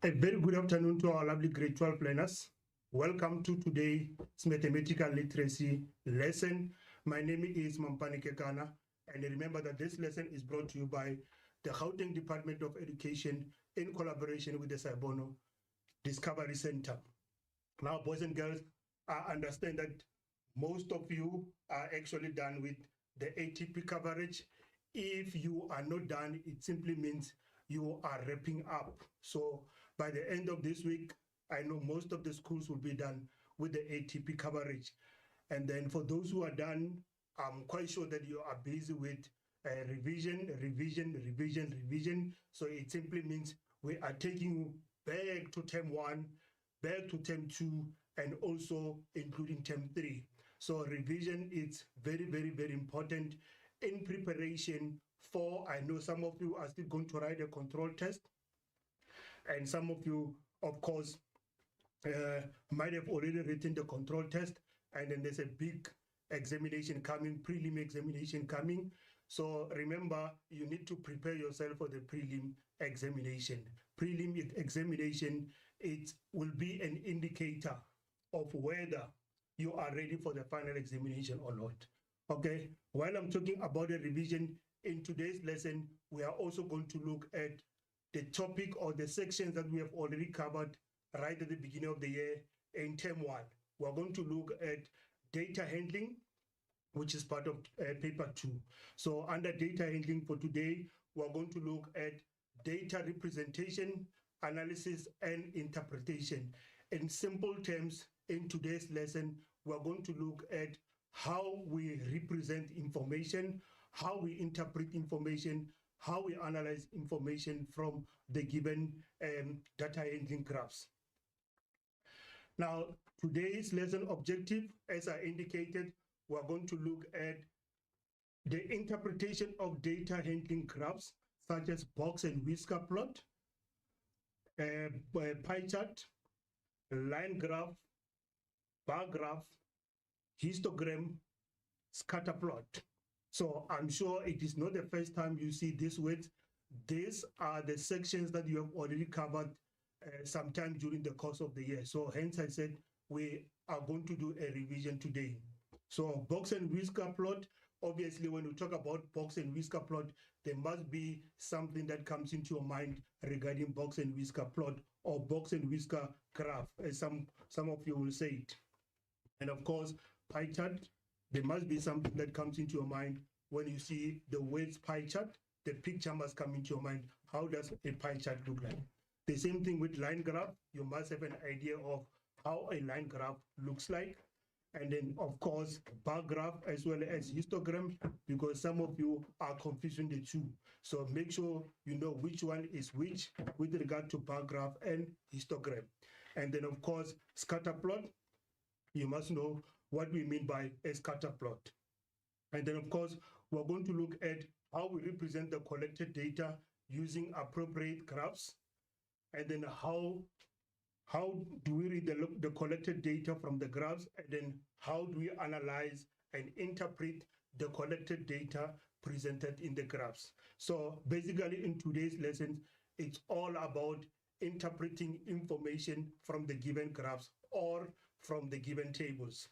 A very good afternoon to our lovely grade 12 learners. Welcome to today's mathematical literacy lesson. My name is Mampani Kekana, and remember that this lesson is brought to you by the Gauteng Department of Education in collaboration with the Saibono Discovery Center. Now, boys and girls, I understand that most of you are actually done with the ATP coverage. If you are not done, it simply means you are wrapping up. So by the end of this week, I know most of the schools will be done with the ATP coverage. And then for those who are done, I'm quite sure that you are busy with revision. So it simply means we are taking you back to term 1, back to term 2, and also including term 3. So revision is very, very, very important in preparation for, I know some of you are still going to write a control test, and some of you, of course, might have already written the control test, and then there's a big examination coming, prelim examination coming. So remember, you need to prepare yourself for the prelim examination. Prelim examination, it will be an indicator of whether you are ready for the final examination or not. Okay, while I'm talking about the revision, in today's lesson, we are also going to look at the topic or the sections that we have already covered right at the beginning of the year in term 1. We're going to look at data handling, which is part of paper 2. So under data handling for today, we're going to look at data representation, analysis, and interpretation. In simple terms, in today's lesson, we're going to look at how we represent information, how we interpret information, how we analyze information from the given data handling graphs. Now, today's lesson objective, as I indicated, we're going to look at the interpretation of data handling graphs, such as box and whisker plot, pie chart, line graph, bar graph, histogram, scatter plot. So I'm sure it is not the first time you see these words. These are the sections that you have already covered sometime during the course of the year. So hence I said we are going to do a revision today. So box and whisker plot, obviously when we talk about box and whisker plot, there must be something that comes into your mind regarding box and whisker plot or box and whisker graph, as some of you will say it. And of course, pie chart, there must be something that comes into your mind when you see the words pie chart, the picture must come into your mind. How does a pie chart look like? The same thing with line graph, you must have an idea of how a line graph looks like. And then, of course, bar graph as well as histogram, because some of you are confusing the two. So make sure you know which one is which with regard to bar graph and histogram. And then, of course, scatter plot, you must know what we mean by a scatter plot. And then, of course, we're going to look at how we represent the collected data using appropriate graphs. And then how do we read the collected data from the graphs, and then how do we analyze and interpret the collected data presented in the graphs. So basically in today's lesson, it's all about interpreting information from the given graphs or from the given tables.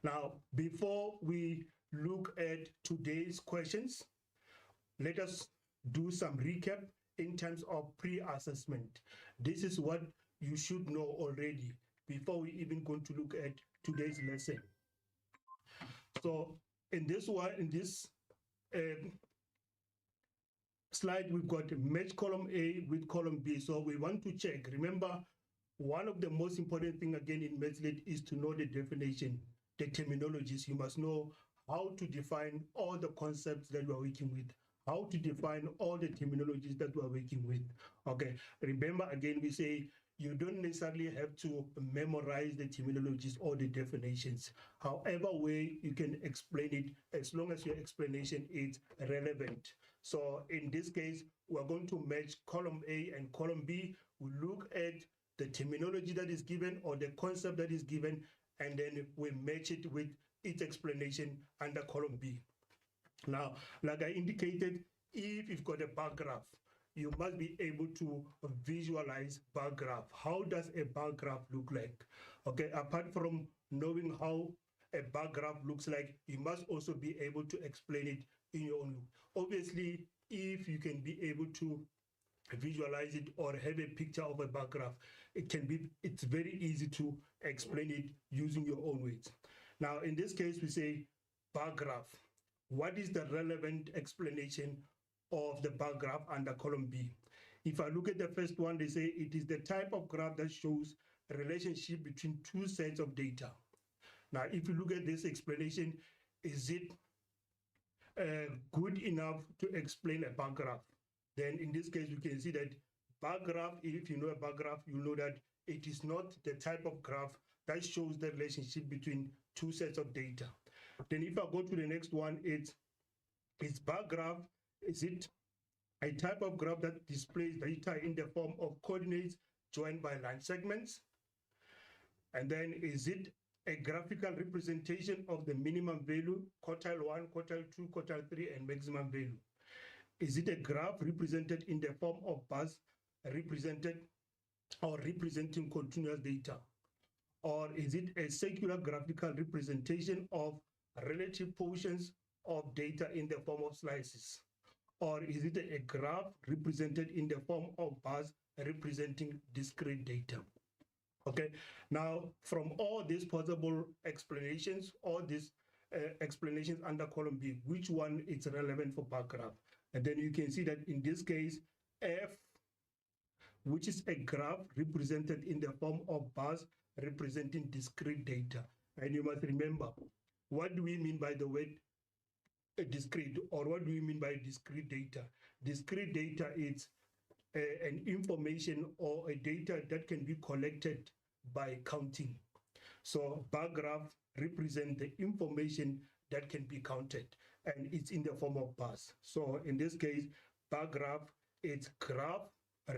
Now, before we look at today's questions, let us do some recap in terms of pre-assessment. This is what you should know already before we even going to look at today's lesson. So in this slide, we've got match column A with column B. So we want to check. Remember, one of the most important thing again in MathSLate is to know the definition, the terminologies. You must know how to define all the concepts that we are working with, how to define all the terminologies that we are working with. Okay, remember again, we say you don't necessarily have to memorize the terminologies or the definitions. However way you can explain it, as long as your explanation is relevant. So in this case, we're going to match column A and column B. We look at the terminology that is given or the concept that is given, and then we match it with its explanation under column B. Now, like I indicated, if you've got a bar graph, you must be able to visualize bar graph. How does a bar graph look like? Okay, apart from knowing how a bar graph looks like, you must also be able to explain it in your own look. Obviously, if you can be able to visualize it or have a picture of a bar graph, it's very easy to explain it using your own words. Now, in this case, we say bar graph. What is the relevant explanation of the bar graph under column B? If I look at the first one, they say it is the type of graph that shows a relationship between two sets of data. Now, if you look at this explanation, is it good enough to explain a bar graph? Then in this case, you can see that bar graph, if you know a bar graph, you know that it is not the type of graph that shows the relationship between two sets of data. Then if I go to the next one, it's bar graph, is it a type of graph that displays data in the form of coordinates joined by line segments? And then is it a graphical representation of the minimum value, quartile 1, quartile 2, quartile 3, and maximum value? Is it a graph represented in the form of bars representing continuous data? Or is it a circular graphical representation of relative portions of data in the form of slices? Or is it a graph represented in the form of bars representing discrete data? Okay, now from all these possible explanations, all these explanations under column B, which one is relevant for bar graph? And then you can see that in this case, F, which is a graph represented in the form of bars representing discrete data. And you must remember, what do we mean by the word discrete, or what do we mean by discrete data? Discrete data is an information or a data that can be collected by counting. So bar graph represents the information that can be counted, and it's in the form of bars. So in this case, bar graph, it's graph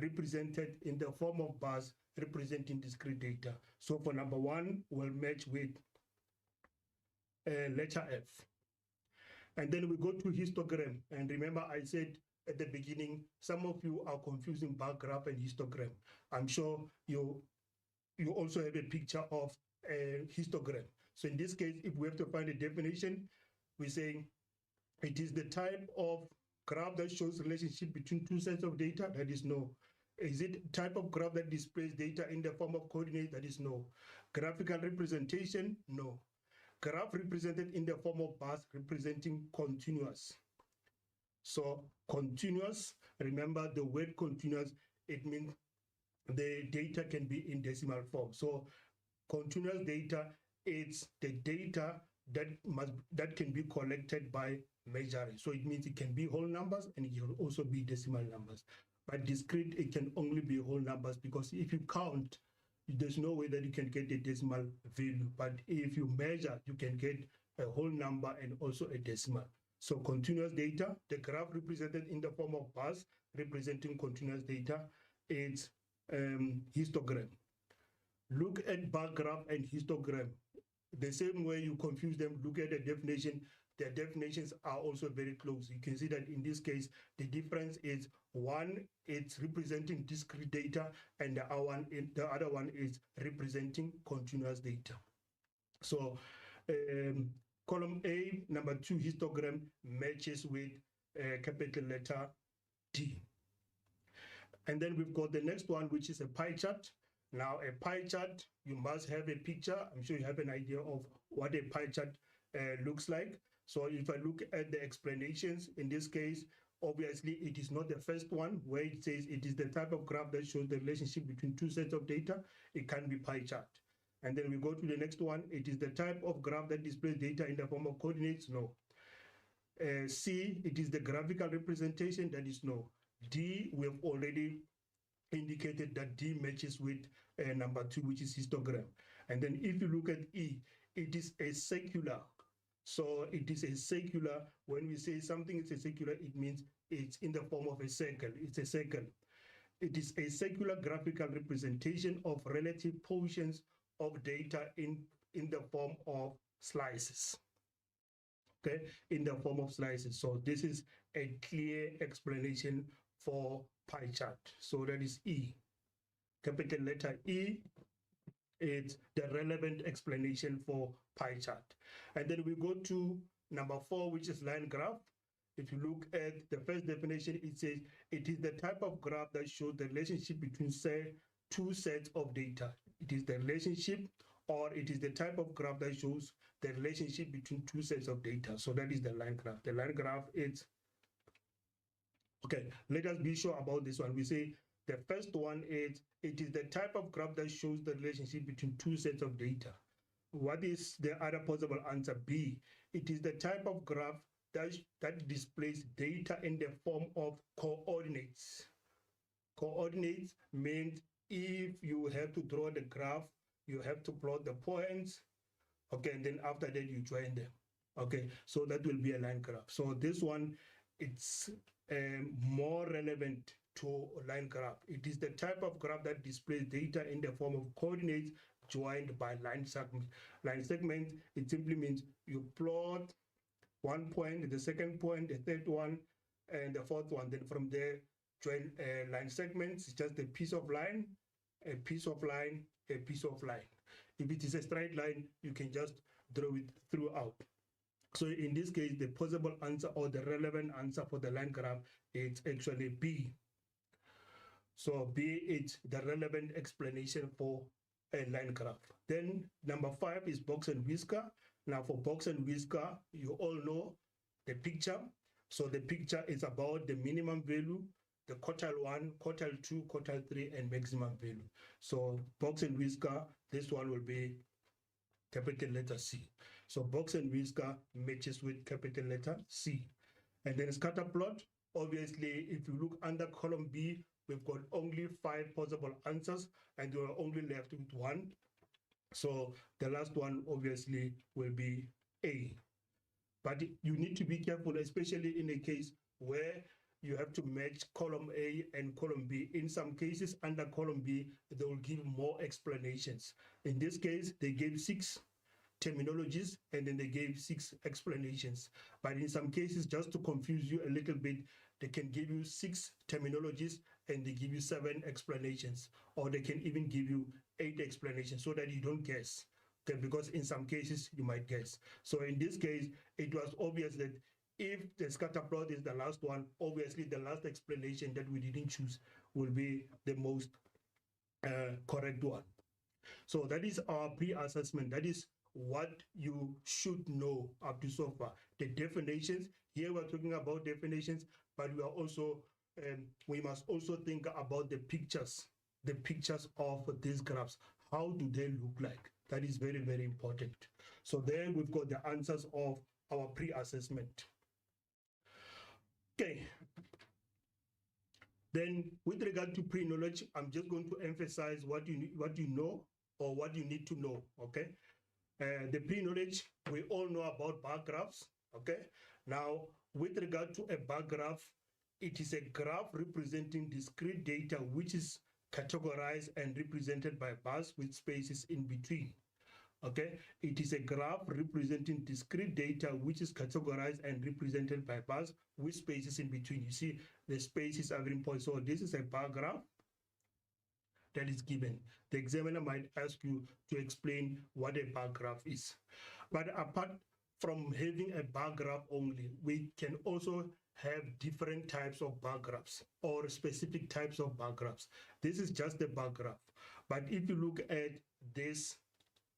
represented in the form of bars representing discrete data. So for number one, we'll match with letter F. And then we go to histogram. And remember, I said at the beginning, some of you are confusing bar graph and histogram. I'm sure you also have a picture of a histogram. So in this case, if we have to find a definition, we're saying it is the type of graph that shows relationship between two sets of data. That is no. Is it type of graph that displays data in the form of coordinates? That is no. Graphical representation? No. Graph represented in the form of bars representing continuous. So continuous, remember the word continuous, it means the data can be in decimal form. So continuous data, it's the data that can be collected by measuring. So it means it can be whole numbers and it can also be decimal numbers. But discrete, it can only be whole numbers, because if you count, there's no way that you can get a decimal value. But if you measure, you can get a whole number and also a decimal. So continuous data, the graph represented in the form of bars representing continuous data, it's histogram. Look at bar graph and histogram. The same way you confuse them, look at the definition. Their definitions are also very close. You can see that in this case, the difference is one, it's representing discrete data, and the other one is representing continuous data. So column A, number 2, histogram, matches with capital letter D. And then we've got the next one, which is a pie chart. Now, a pie chart, you must have a picture. I'm sure you have an idea of what a pie chart looks like. So if I look at the explanations, in this case, obviously it is not the first one where it says it is the type of graph that shows the relationship between two sets of data. It can be pie chart. And then we go to the next one. It is the type of graph that displays data in the form of coordinates. No. C, it is the graphical representation. That is no. D, we have already indicated that D matches with number 2, which is histogram. And then if you look at E, it is a circular. So it is a circular. When we say something is a circular, it means it's in the form of a circle. It's a circle. It is a circular graphical representation of relative portions of data in the form of slices. Okay, in the form of slices. So this is a clear explanation for pie chart. So that is E. Capital letter E, it's the relevant explanation for pie chart. And then we go to number 4, which is line graph. if you look at the first definition, it says it is the type of graph that shows the relationship between, say, two sets of data. It is the relationship, or it is the type of graph that shows the relationship between two sets of data. So that is the line graph. The line graph is, okay, let us be sure about this one. We say the first one is, it is the type of graph that shows the relationship between two sets of data. What is the other possible answer? B, it is the type of graph that displays data in the form of coordinates. Coordinates means if you have to draw the graph, you have to plot the points, okay, and then after that you join them. Okay, so that will be a line graph. So this one, it's more relevant to line graph. It is the type of graph that displays data in the form of coordinates joined by line segment. Line segment, it simply means you plot one point, the second point, the third one, and the fourth one. Then from there, join line segments. It's just a piece of line, a piece of line, a piece of line. If it is a straight line, you can just draw it throughout. So in this case, the possible answer or the relevant answer for the line graph is actually B. So B is the relevant explanation for a line graph. Then number 5 is box and whisker. Now for box and whisker, you all know the picture. So the picture is about the minimum value, the quartile 1, quartile 2, quartile 3, and maximum value. So box and whisker, this one will be capital letter C. So box and whisker matches with capital letter C. And then scatter plot, obviously, if you look under column B, we've got only 5 possible answers, and you're only left with 1. So the last one obviously will be A. But you need to be careful, especially in a case where you have to match column A and column B. In some cases, under column B, they will give more explanations. In this case, they gave 6 terminologies, and then they gave 6 explanations. But in some cases, just to confuse you a little bit, they can give you 6 terminologies and they give you 7 explanations, or they can even give you 8 explanations so that you don't guess. Okay, because in some cases you might guess. So in this case, it was obvious that if the scatter plot is the last one, obviously the last explanation that we didn't choose will be the most correct one. So that is our pre-assessment. That is what you should know up to so far. The definitions, here we're talking about definitions, but we are also, we must also think about the pictures of these graphs. How do they look like? That is very, very important. So there we've got the answers of our pre-assessment. Okay. Then with regard to pre-knowledge, I'm just going to emphasize what you know or what you need to know, okay? The pre-knowledge, we all know about bar graphs, okay? Now, with regard to a bar graph, it is a graph representing discrete data which is categorized and represented by bars with spaces in between, okay? It is a graph representing discrete data which is categorized and represented by bars with spaces in between. You see, the spaces are very important. So this is a bar graph that is given. The examiner might ask you to explain what a bar graph is. But apart from having a bar graph only, we can also have different types of bar graphs or specific types of bar graphs. This is just a bar graph. But if you look at this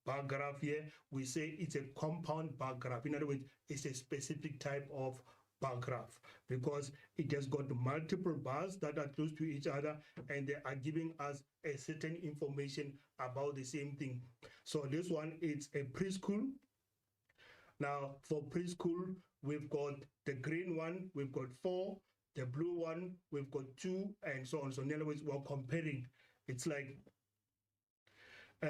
bar graph here, we say it's a compound bar graph. In other words, it's a specific type of bar graph because it has got multiple bars that are close to each other and they are giving us a certain information about the same thing. So this one is a preschool. Now for preschool, we've got the green one, we've got 4, the blue one, we've got 2, and so on. So in other words, we're comparing. It's like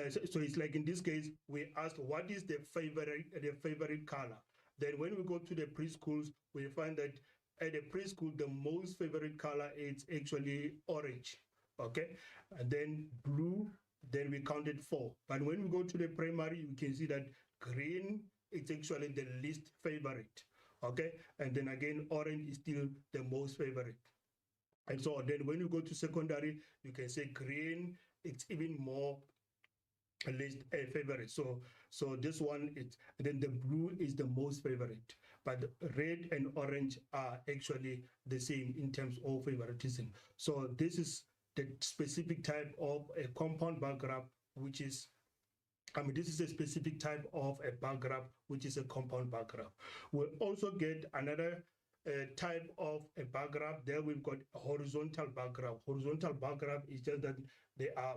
so it's like in this case, we asked what is the favorite color. Then when we go to the preschools, we find that at the preschool, the most favorite color is actually orange, okay? And then blue, then we counted 4. But when we go to the primary, you can see that green is actually the least favorite, okay? And then again, orange is still the most favorite. And so then when you go to secondary, you can say green, it's even more least favorite. So this one is, then the blue is the most favorite, but red and orange are actually the same in terms of favoritism. So this is the specific type of a compound bar graph, which is, this is a specific type of a bar graph, which is a compound bar graph. We'll also get another type of a bar graph. There we've got a horizontal bar graph. Horizontal bar graph is just that they are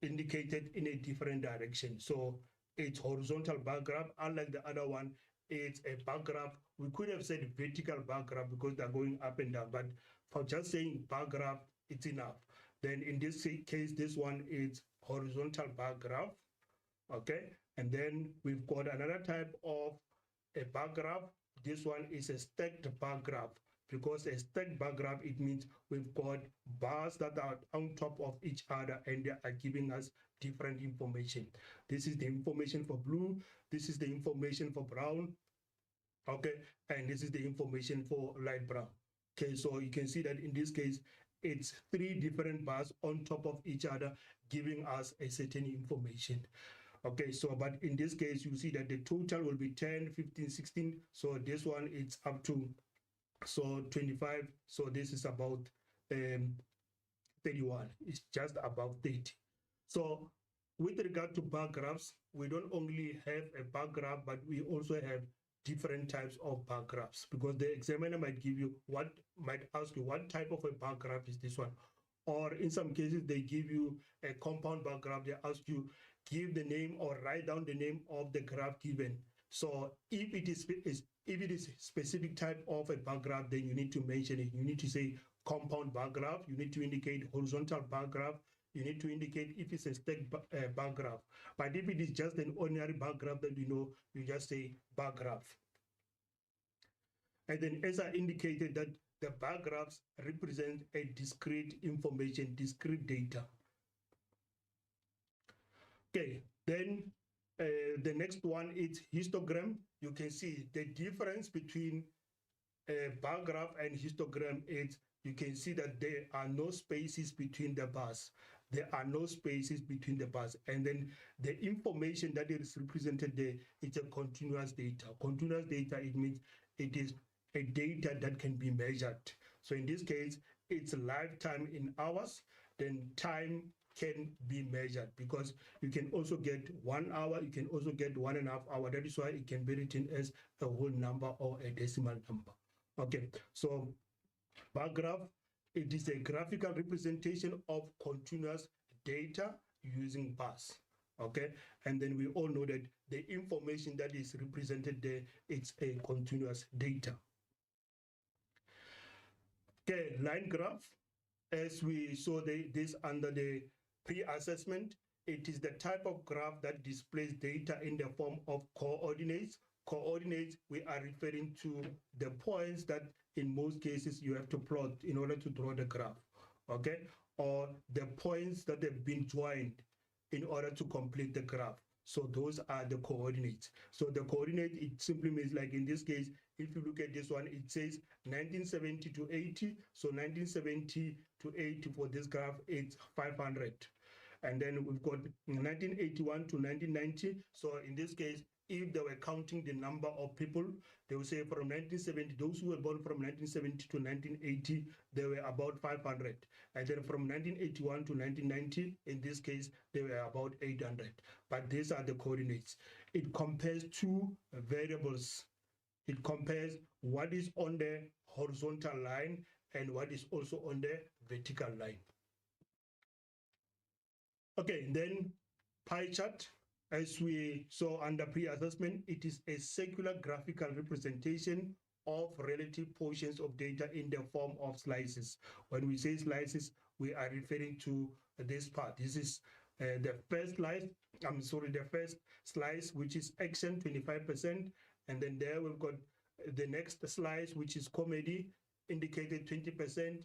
indicated in a different direction. So it's horizontal bar graph. Unlike the other one, it's a bar graph. We could have said vertical bar graph because they're going up and down, but for just saying bar graph, it's enough. Then in this case, this one is horizontal bar graph. Okay, and then we've got another type of a bar graph. This one is a stacked bar graph. Because a stacked bar graph, it means we've got bars that are on top of each other and they are giving us different information. This is the information for blue, this is the information for brown, okay, and this is the information for light brown. Okay, so you can see that in this case, it's 3 different bars on top of each other giving us a certain information. Okay, so but in this case, you see that the total will be 10, 15, 16. So this one it's up to 25. So this is about 31. It's just above 30. So with regard to bar graphs, we don't only have a bar graph, but we also have different types of bar graphs, because the examiner might ask you what type of a bar graph is this one. Or in some cases, they give you a compound bar graph. They ask you, give the name or write down the name of the graph given. So if it is specific type of a bar graph, then you need to mention it. You need to say compound bar graph. You need to indicate horizontal bar graph. You need to indicate if it's a stacked bar graph. But if it is just an ordinary bar graph that you know, you just say bar graph. And then as I indicated that the bar graphs represent a discrete information, discrete data. Okay, then the next one is histogram. You can see the difference between a bar graph and histogram is you can see that there are no spaces between the bars. There are no spaces between the bars. And then the information that is represented there is a continuous data. Continuous data, it means it is a data that can be measured. So in this case, it's lifetime in hours, then time can be measured, because you can also get 1 hour, you can also get 1.5 hours. That is why it can be written as a whole number or a decimal number. Okay, so bar graph, it is a graphical representation of continuous data using bars. Okay, and then we all know that the information that is represented there, it's a continuous data. Okay, line graph, as we saw this under the pre-assessment, it is the type of graph that displays data in the form of coordinates. Coordinates, we are referring to the points that in most cases you have to plot in order to draw the graph, okay? Or the points that have been joined in order to complete the graph. So those are the coordinates. So the coordinate, it simply means, like in this case, if you look at this one, it says 1970 to 80. So 1970 to 80 for this graph, it's 500. And then we've got 1981 to 1990. So in this case, if they were counting the number of people, they would say from 1970, those who were born from 1970 to 1980, they were about 500. And then from 1981 to 1990, in this case, they were about 800. But these are the coordinates. It compares 2 variables. It compares what is on the horizontal line and what is also on the vertical line. Okay, then pie chart. As we saw under pre-assessment, it is a circular graphical representation of relative portions of data in the form of slices. When we say slices, we are referring to this part. This is the first slice, which is action, 25%. And then there we've got the next slice, which is comedy, indicated 20%.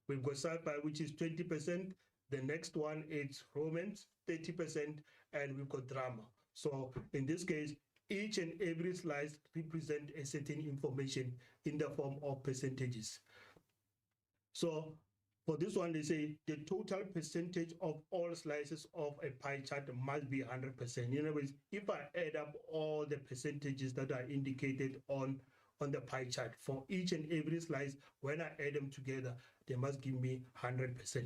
We've got sci-fi, which is 20%. The next one is romance, 30%, and we've got drama. So in this case, each and every slice represent a certain information in the form of percentages. So For this one, they say the total percentage of all slices of a pie chart must be 100%. In other words, if I add up all the percentages that are indicated on the pie chart for each and every slice, when I add them together, they must give me 100%.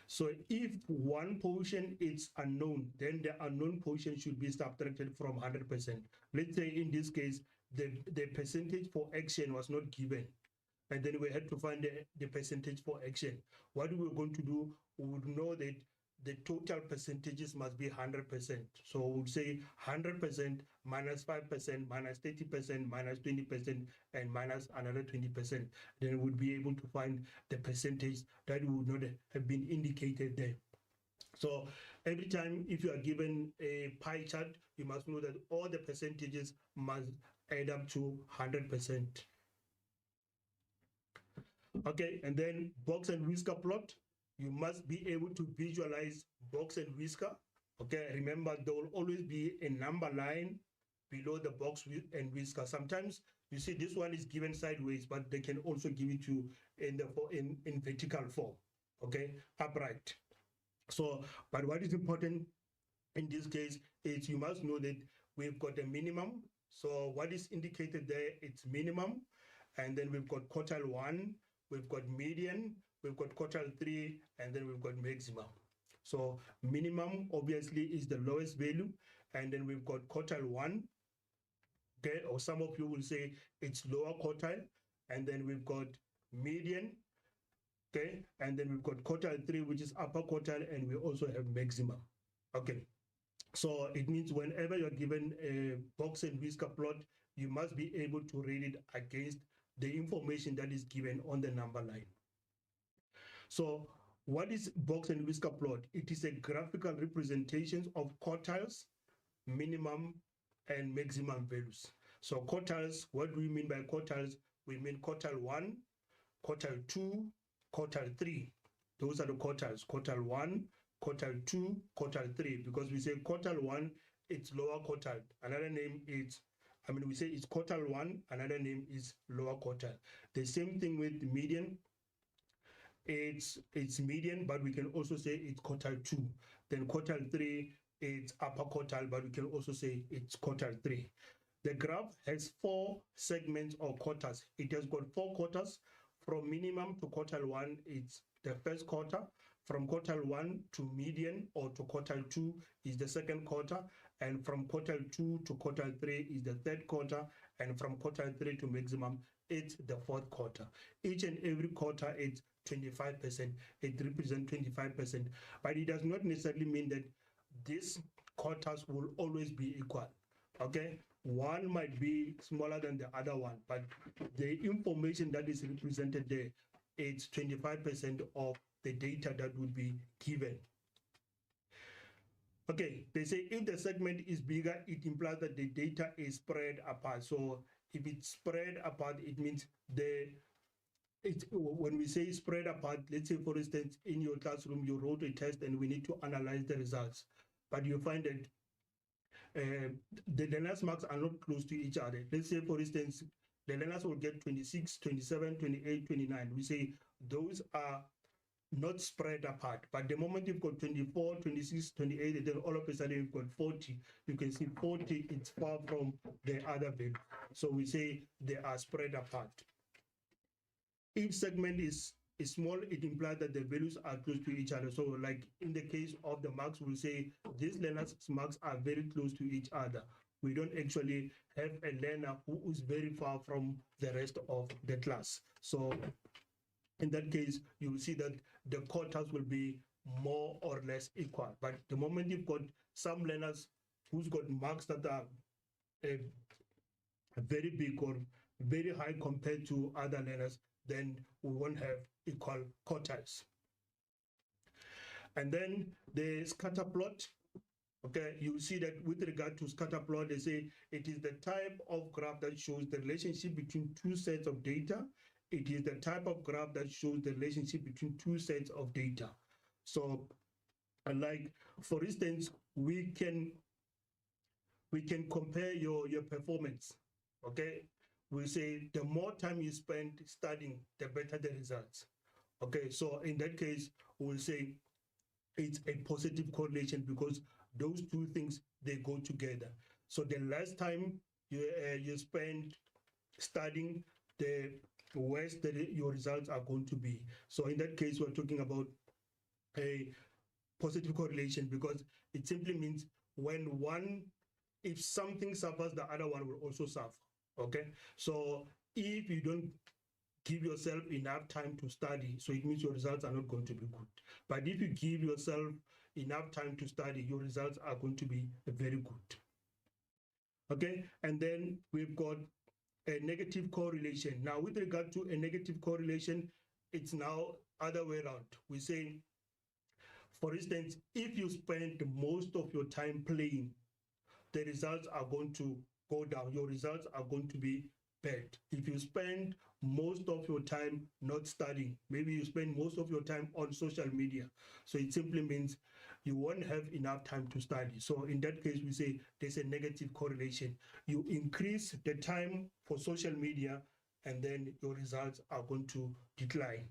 So if one portion is unknown, then the unknown portion should be subtracted from 100%. Let's say in this case, the percentage for action was not given, and then we had to find the percentage for action. What we were going to do, we would know that the total percentages must be 100%. So we would say 100% minus 5%, minus 30%, minus 20%, and minus another 20%. Then we would be able to find the percentage that would not have been indicated there. So every time if you are given a pie chart, you must know that all the percentages must add up to 100%. Okay, and then box and whisker plot. You must be able to visualize box and whisker. Okay, remember there will always be a number line below the box and whisker. Sometimes you see this one is given sideways, but they can also give it to you in vertical form. Okay, upright. So, but what is important in this case is you must know that we've got a minimum. So what is indicated there, it's minimum. And then we've got quartile 1, we've got median, we've got quartile 3, and then we've got maximum. So minimum obviously is the lowest value, and then we've got quartile 1, okay, or some of you will say it's lower quartile, and then we've got median, okay, and then we've got quartile 3, which is upper quartile, and we also have maximum. Okay, so it means whenever you're given a box and whisker plot, you must be able to read it against the information that is given on the number line. So what is box and whisker plot? It is a graphical representation of quartiles, minimum and maximum values. So quartiles, what do we mean by quartiles? We mean quartile 1, quartile 2, quartile 3. Those are the quartiles, quartile 1, quartile 2, quartile 3, because we say quartile 1, it's lower quartile. Another name is, we say it's quartile 1, another name is lower quartile. The same thing with median. It's median, but we can also say it's quartile 2. Then quartile 3, it's upper quartile, but we can also say it's quartile 3. The graph has 4 segments or quarters. It has got 4 quarters. From minimum to quartile 1, it's the first quarter. From quartile 1 to median or to quartile 2 is the second quarter. And from quartile 2 to quartile 3 is the third quarter. And from quartile 3 to maximum, it's the fourth quarter. Each and every quarter is 25%. It represents 25%. But it does not necessarily mean that these quarters will always be equal. Okay, one might be smaller than the other one, but the information that is represented there is 25% of the data that would be given. Okay, they say if the segment is bigger, it implies that the data is spread apart. So if it's spread apart, it means when we say spread apart, let's say for instance, in your classroom, you wrote a test and we need to analyze the results, but you find that the learners' marks are not close to each other. Let's say for instance, the learners will get 26, 27, 28, 29. We say those are not spread apart, but the moment you've got 24, 26, 28, and then all of a sudden you've got 40, you can see 40 is far from the other value. So we say they are spread apart. Each segment is small, it implies that the values are close to each other. So like in the case of the marks, we'll say these learners' marks are very close to each other. We don't actually have a learner who is very far from the rest of the class. So in that case, you will see that the quarters will be more or less equal. But the moment you've got some learners who's got marks that are very big or very high compared to other learners, then we won't have equal quartiles. And then the scatter plot. Okay, you see that with regard to scatter plot, they say it is the type of graph that shows the relationship between two sets of data. It is the type of graph that shows the relationship between two sets of data. So, like for instance, we can compare your performance. Okay, we say the more time you spend studying, the better the results. Okay, so in that case, we'll say it's a positive correlation because those two things, they go together. So the less time you spend studying, the worse your results are going to be. So in that case, we're talking about a positive correlation because it simply means if something suffers, the other one will also suffer. Okay, so if you don't give yourself enough time to study, so it means your results are not going to be good. But if you give yourself enough time to study, your results are going to be very good. Okay, and then we've got a negative correlation. Now, with regard to a negative correlation, it's now other way around. We say, for instance, if you spend most of your time playing, the results are going to go down. Your results are going to be bad. If you spend most of your time not studying, maybe you spend most of your time on social media, so it simply means you won't have enough time to study. So in that case, we say there's a negative correlation. You increase the time for social media, and then your results are going to decline.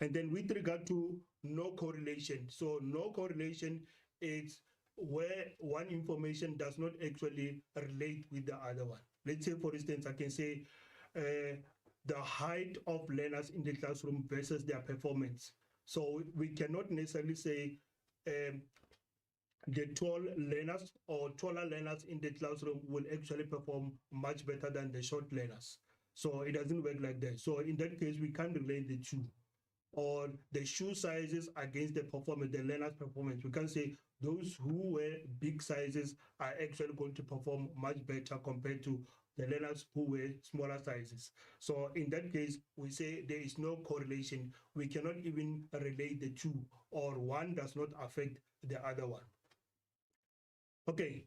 And then with regard to no correlation, so no correlation is where one information does not actually relate with the other one. Let's say, for instance, I can say the height of learners in the classroom versus their performance. So we cannot necessarily say the tall learners or taller learners in the classroom will actually perform much better than the short learners. So it doesn't work like that. So in that case, we can't relate the two. Or the shoe sizes against the performance, the learner's performance. We can say those who wear big sizes are actually going to perform much better compared to the learners who wear smaller sizes. So in that case, we say there is no correlation. We cannot even relate the two, or one does not affect the other one. Okay.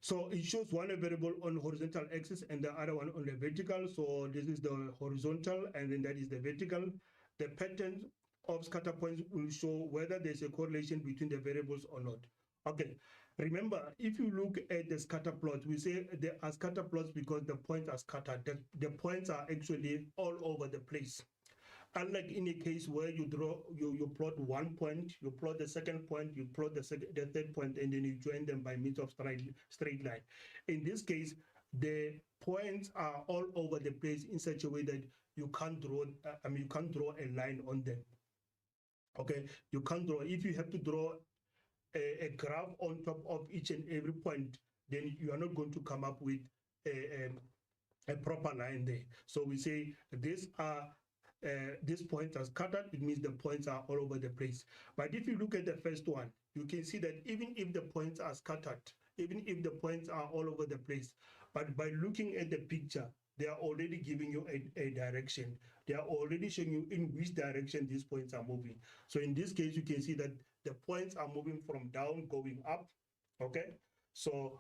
So it shows one variable on horizontal axis and the other one on the vertical. So this is the horizontal and then that is the vertical. The pattern of scatter points will show whether there's a correlation between the variables or not. Okay, remember, if you look at the scatter plots, we say they are scatter plots because the points are scattered. The points are actually all over the place. Unlike in a case where you plot one point, you plot the second point, you plot the third point, and then you join them by means of straight line. In this case, the points are all over the place in such a way that you can't draw. You can't draw a line on them. Okay, you can't draw. If you have to draw a graph on top of each and every point, then you are not going to come up with a proper line there. So we say these points are scattered. It means the points are all over the place. But if you look at the first one, you can see that even if the points are scattered, even if the points are all over the place, but by looking at the picture, they are already giving you a direction. They are already showing you in which direction these points are moving. So in this case, you can see that the points are moving from down going up. Okay, so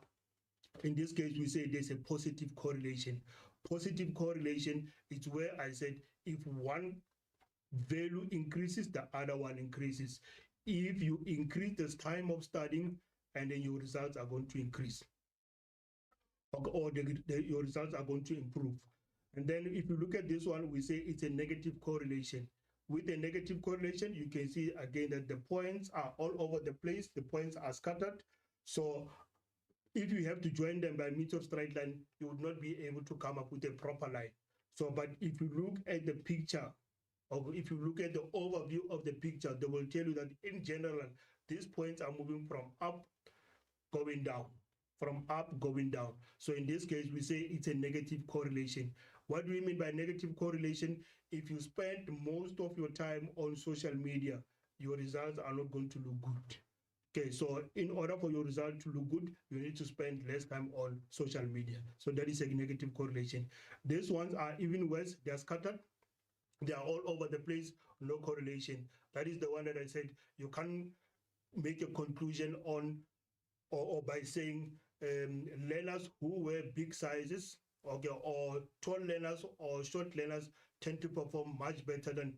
in this case, we say there's a positive correlation. Positive correlation is where I said if one value increases, the other one increases. If you increase the time of studying, and then your results are going to increase, or your results are going to improve. And then if you look at this one, we say it's a negative correlation. With a negative correlation, you can see again that the points are all over the place. The points are scattered. So if you have to join them by means of straight line, you would not be able to come up with a proper line. So, but if you look at the picture, or if you look at the overview of the picture, they will tell you that in general, these points are moving from up, going down, from up, going down. So in this case, we say it's a negative correlation. What do we mean by negative correlation? If you spend most of your time on social media, your results are not going to look good. Okay, so in order for your result to look good, you need to spend less time on social media. So that is a negative correlation. These ones are even worse. They are scattered. They are all over the place, no correlation. That is the one that I said you can't make a conclusion on or by saying learners who wear big sizes, okay, or tall learners or short learners tend to perform much better than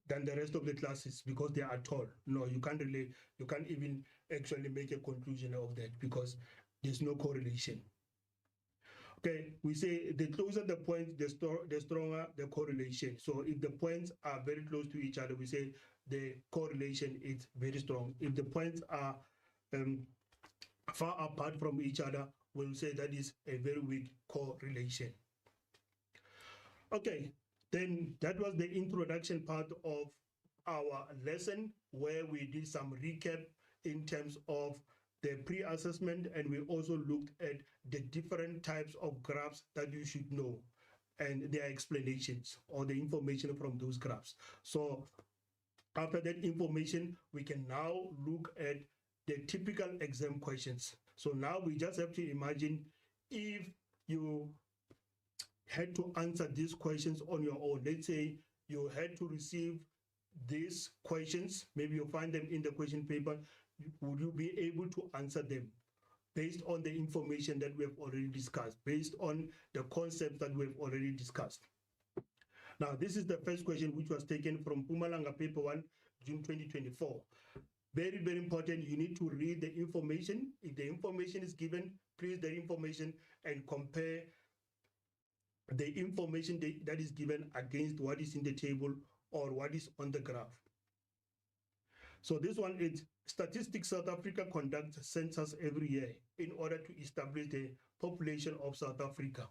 the rest of the classes because they are tall. No, you can't even actually make a conclusion of that because there's no correlation. Okay, we say the closer the points, the stronger the correlation. So if the points are very close to each other, we say the correlation is very strong. If the points are far apart from each other, we'll say that is a very weak correlation. Okay, then that was the introduction part of our lesson, where we did some recap in terms of the pre-assessment, and we also looked at the different types of graphs that you should know and their explanations or the information from those graphs. So after that information, we can now look at the typical exam questions. So now we just have to imagine if you had to answer these questions on your own. Let's say you had to receive these questions, maybe you find them in the question paper, would you be able to answer them based on the information that we have already discussed, based on the concepts that we have already discussed? Now, this is the first question, which was taken from Mpumalanga Paper 1, June 2024. Very, very important. You need to read the information. If the information is given, please the information and compare the information that is given against what is in the table or what is on the graph. So this one is Statistics South Africa conducts census every year in order to establish the population of South Africa.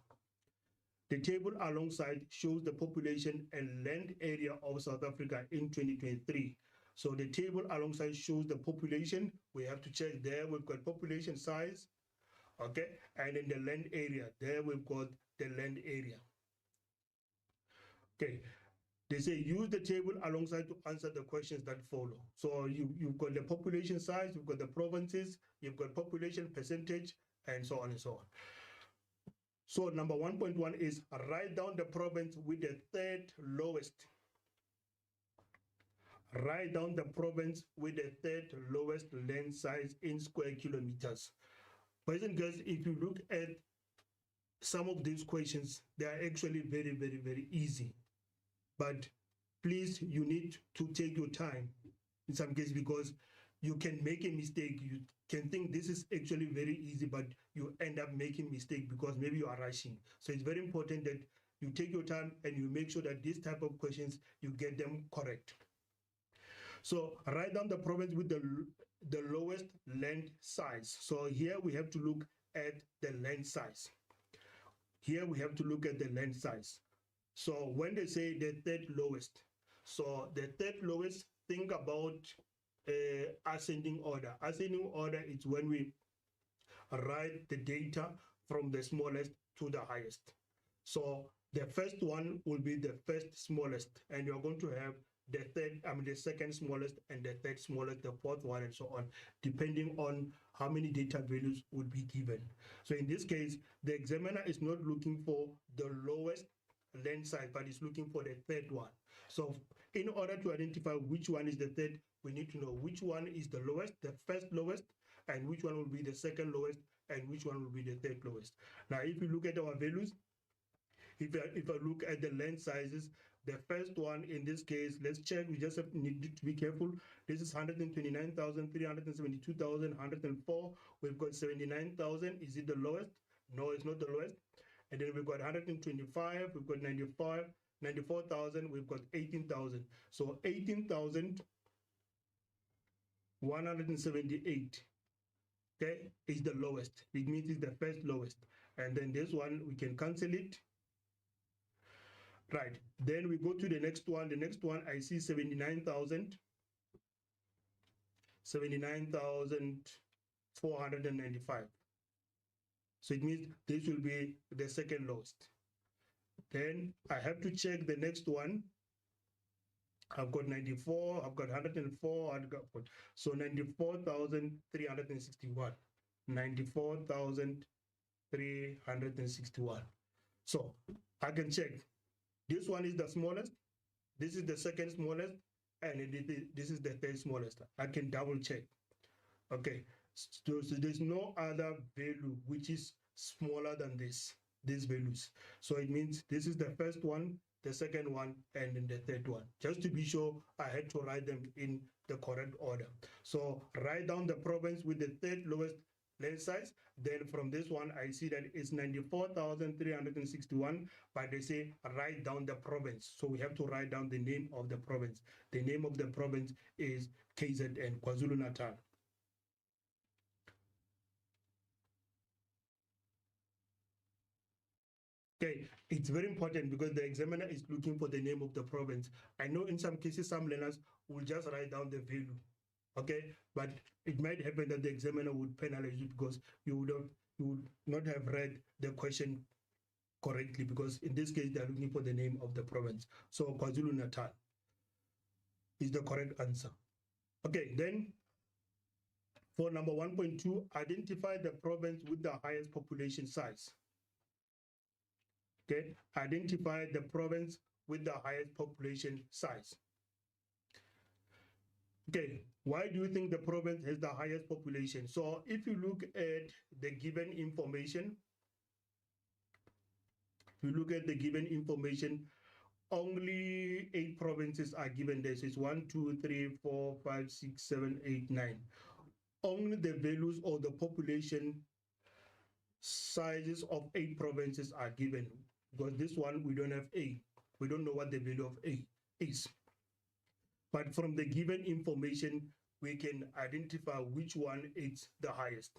The table alongside shows the population and land area of South Africa in 2023. So the table alongside shows the population. We have to check there. We've got population size, okay? And in the land area, there we've got the land area. Okay, they say use the table alongside to answer the questions that follow. So you've got the population size, you've got the provinces, you've got population percentage, and so on and so on. So number 1.1 is write down the province with the third lowest. Write down the province with the third lowest land size in square kilometers. Boys and girls, if you look at some of these questions, they are actually very, very, very easy. But please, you need to take your time in some cases, because you can make a mistake. You can think this is actually very easy, but you end up making mistake because maybe you are rushing. So it's very important that you take your time and you make sure that this type of questions, you get them correct. So write down the province with the lowest land size. So here we have to look at the land size. Here we have to look at the land size. So when they say the third lowest, so the third lowest, think about ascending order. Ascending order is when we write the data from the smallest to the highest. So the first one will be the first smallest, and you're going to have the second smallest and the third smallest, the fourth one, and so on, depending on how many data values will be given. So in this case, the examiner is not looking for the lowest land size, but is looking for the third one. So in order to identify which one is the third, we need to know which one is the lowest, the first lowest, and which one will be the second lowest, and which one will be the third lowest. Now, if you look at our values, if I look at the land sizes, the first one in this case, let's check, we just need to be careful. This is 129,000, 372,104. We've got 79,000. Is it the lowest? No, it's not the lowest. And then we've got 125, we've got 95, 94,000, we've got 18,000. So 18,178, okay, is the lowest. It means it's the first lowest. And then this one, we can cancel it. Right, then we go to the next one. The next one, I see 79,000, 79,495. So it means this will be the second lowest. Then I have to check the next one. I've got 94, I've got 104, I've got, so 94,361. 94,361. So I can check. This one is the smallest, this is the second smallest, and this is the third smallest. I can double check. Okay, so there's no other value which is smaller than these values. So it means this is the first one, the second one, and then the third one. Just to be sure, I had to write them in the correct order. So write down the province with the third lowest land size. Then from this one, I see that it's 94,361, but they say write down the province. So we have to write down the name of the province. The name of the province is KZN, KwaZulu-Natal. Okay, it's very important because the examiner is looking for the name of the province. I know in some cases, some learners will just write down the value, okay? But it might happen that the examiner would penalize you because you would not have read the question correctly, because in this case, they're looking for the name of the province. So KwaZulu-Natal is the correct answer. Okay, then for number 1.2, identify the province with the highest population size. Okay, identify the province with the highest population size. Okay, why do you think the province has the highest population? So if you look at the given information, only 8 provinces are given there. So it's 1, 2, 3, 4, 5, 6, 7, 8, 9. Only the values or the population sizes of 8 provinces are given, because this one we don't have A. We don't know what the value of A is. But from the given information, we can identify which one is the highest.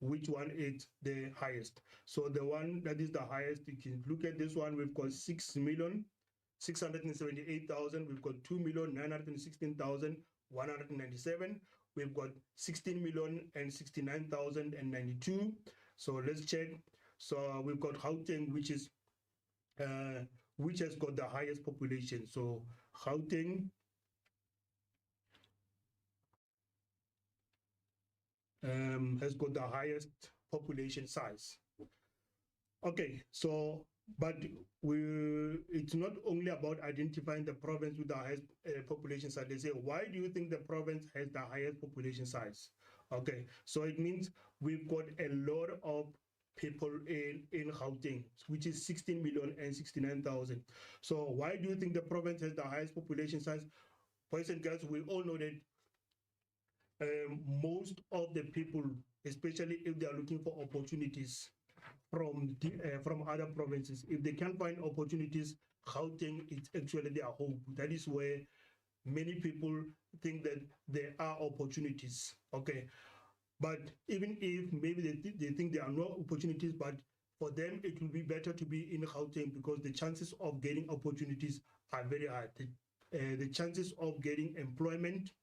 Which one is the highest. So the one that is the highest, you can look at this one, we've got 6,678,000, we've got 2,916,197, we've got 16,069,092. So let's check. So we've got Gauteng, which has got the highest population. So Gauteng has got the highest population size. Okay, so but it's not only about identifying the province with the highest population size. They say, why do you think the province has the highest population size? Okay, so it means we've got a lot of people in Gauteng, which is 16,069,000. So why do you think the province has the highest population size? Boys and girls, we all know that most of the people, especially if they are looking for opportunities from other provinces, if they can't find opportunities, Gauteng is actually their home. That is where many people think that there are opportunities. Okay, but even if maybe they think there are no opportunities, but for them it will be better to be in Gauteng because the chances of getting opportunities are very high. The chances of getting employment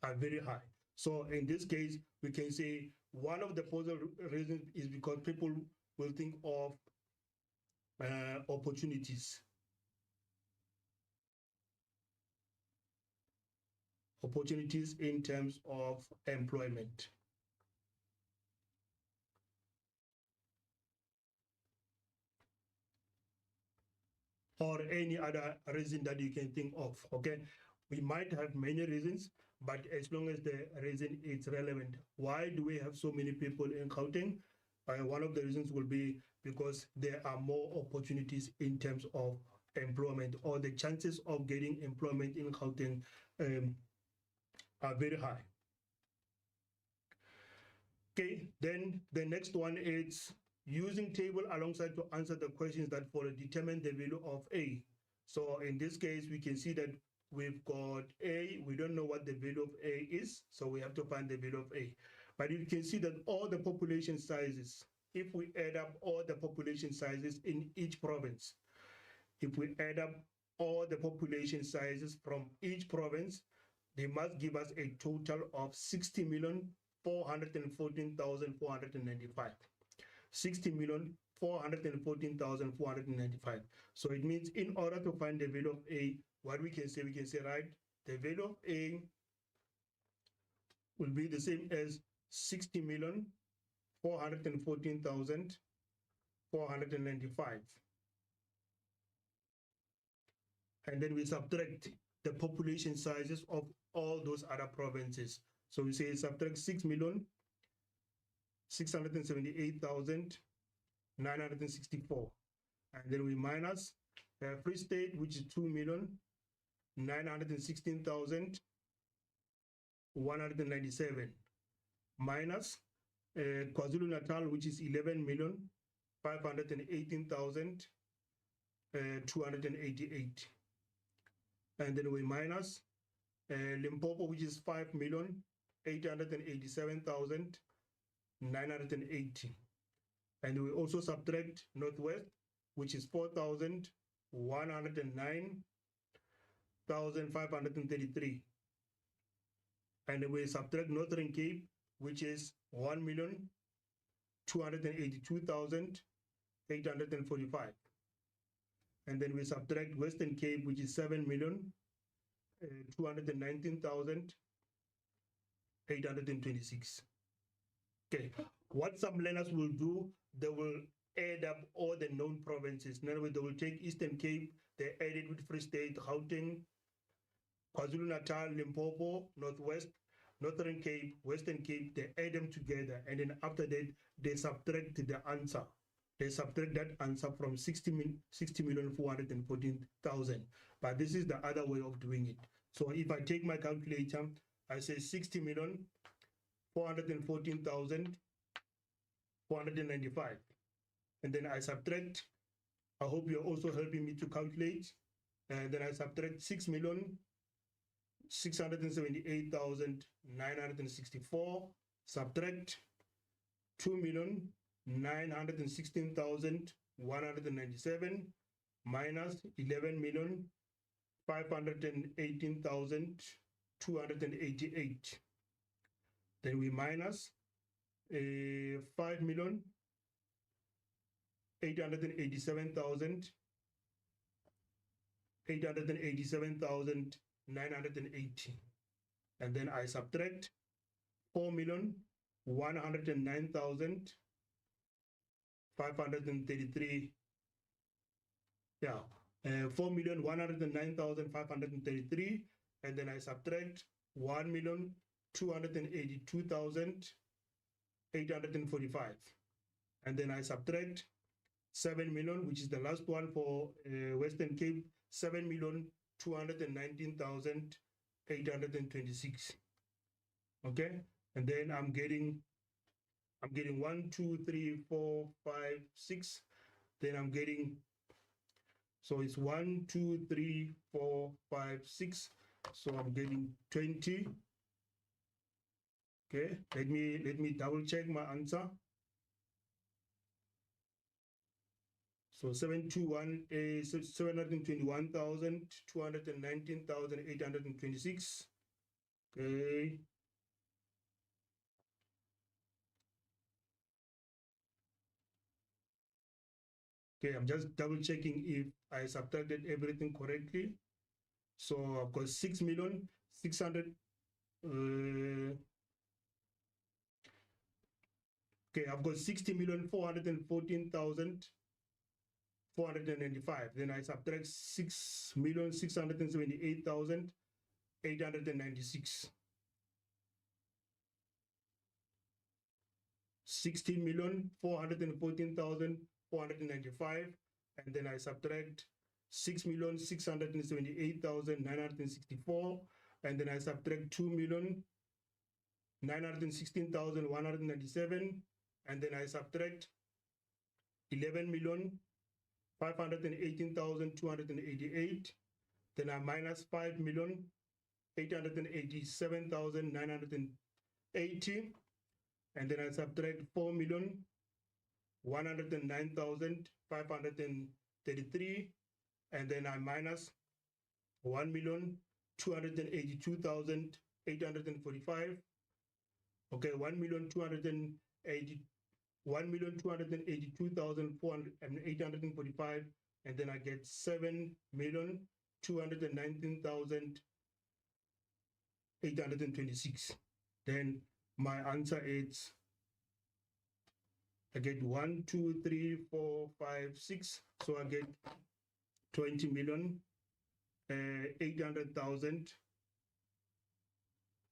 are very high. So in this case, we can say one of the possible reasons is because people will think of opportunities. Opportunities in terms of employment. Or any other reason that you can think of, okay? We might have many reasons, but as long as the reason is relevant. Why do we have so many people in Gauteng? One of the reasons will be because there are more opportunities in terms of employment, or the chances of getting employment in Gauteng are very high. Okay, then the next one is using table alongside to answer the questions that follow, determine the value of A. So in this case, we can see that we've got A, we don't know what the value of A is, so we have to find the value of A. But you can see that all the population sizes, if we add up all the population sizes in each province, if we add up all the population sizes from each province, they must give us a total of 60,414,495. 60,414,495. So it means in order to find the value of A, what we can say, right, the value of A will be the same as 60,414,495. And then we subtract the population sizes of all those other provinces. So we say subtract 6,678,964. And then we minus Free State, which is 2,916,197, minus KwaZulu-Natal, which is 11,518,288. And then we minus Limpopo, which is 5,887,980. And we also subtract Northwest, which is 4,109,533. And we subtract Northern Cape, which is 1,282,845. And then we subtract Western Cape, which is 7,219,826. Okay, what some learners will do, they will add up all the known provinces. In other words, they will take Eastern Cape, they add it with Free State, Gauteng, KwaZulu-Natal, Limpopo, Northwest, Northern Cape, Western Cape, they add them together, and then after that, they subtract the answer. They subtract that answer from 60,414,000. But this is the other way of doing it. So if I take my calculator, I say 60,414,495. And then I subtract, I hope you're also helping me to calculate. And then I subtract 6,678,964, subtract 2,916,197 minus 11,518,288. Then we minus 5,887,980. And then I subtract 4,109,533. Yeah, 4,109,533. And then I subtract 1,282,845. And then I subtract 7 million, which is the last one for Western Cape, 7,219,826. Okay, and then I'm getting 1, 2, 3, 4, 5, 6. Then I'm getting, so it's 1, 2, 3, 4, 5, 6. So I'm getting 20. Okay, let me double check my answer. So 721,219,826. Okay. Okay, I'm just double checking if I subtracted everything correctly. So I've got 6,600,000. Okay, I've got 60,414,495. Then I subtract 6,678,896. 60,414,495, and then I subtract 6,678,964, and then I subtract 2,916,197, and then I subtract 11,518,288, then I minus 5,887,980, and then I subtract 4,109,533, and then I minus 1,282,845. Okay, 1,282,845, and then I get 7,219,826. Then my answer is, I get 1, 2, 3, 4, 5, 6. So I get 20,800,000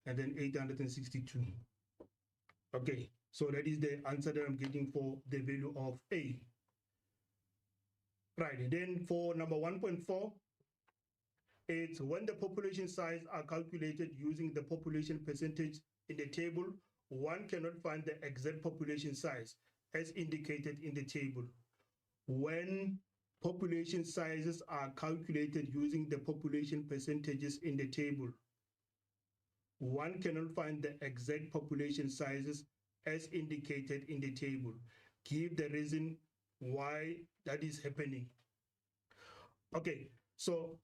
and then 862. Okay, so that is the answer that I'm getting for the value of A. Right, then for number 1.4, it's when the population size are calculated using the population percentage in the table one cannot find the exact population size as indicated in the table. When population sizes are calculated using the population percentages in the table, one cannot find the exact population sizes as indicated in the table. Give the reason why that is happening. Okay, so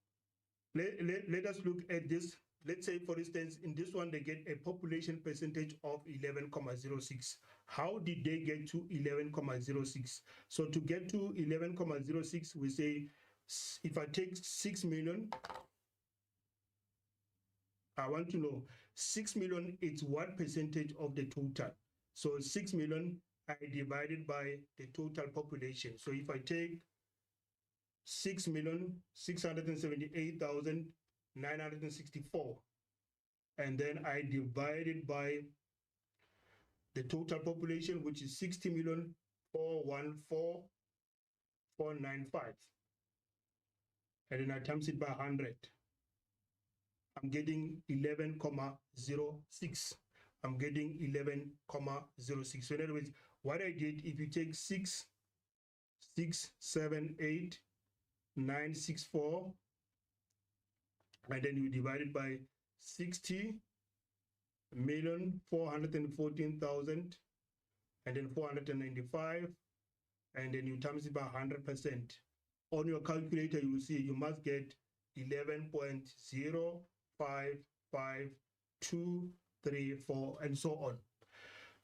let us look at this. Let's say, for instance, in this one, they get a population percentage of 11,06. How did they get to 11,06? So to get to 11,06, we say, if I take 6 million, I want to know 6 million is what percentage of the total. So 6 million I divided by the total population. So if I take 6,678,964 and then I divide it by the total population, which is 60,414,495, and then I times it by 100, I'm getting 11,06. I'm getting 11,06. So in other words, what I did, if you take 6,678,964 and then you divide it by 60,414,000 and then 495, and then you times it by 100%. On your calculator, you will see you must get 11.055234 and so on.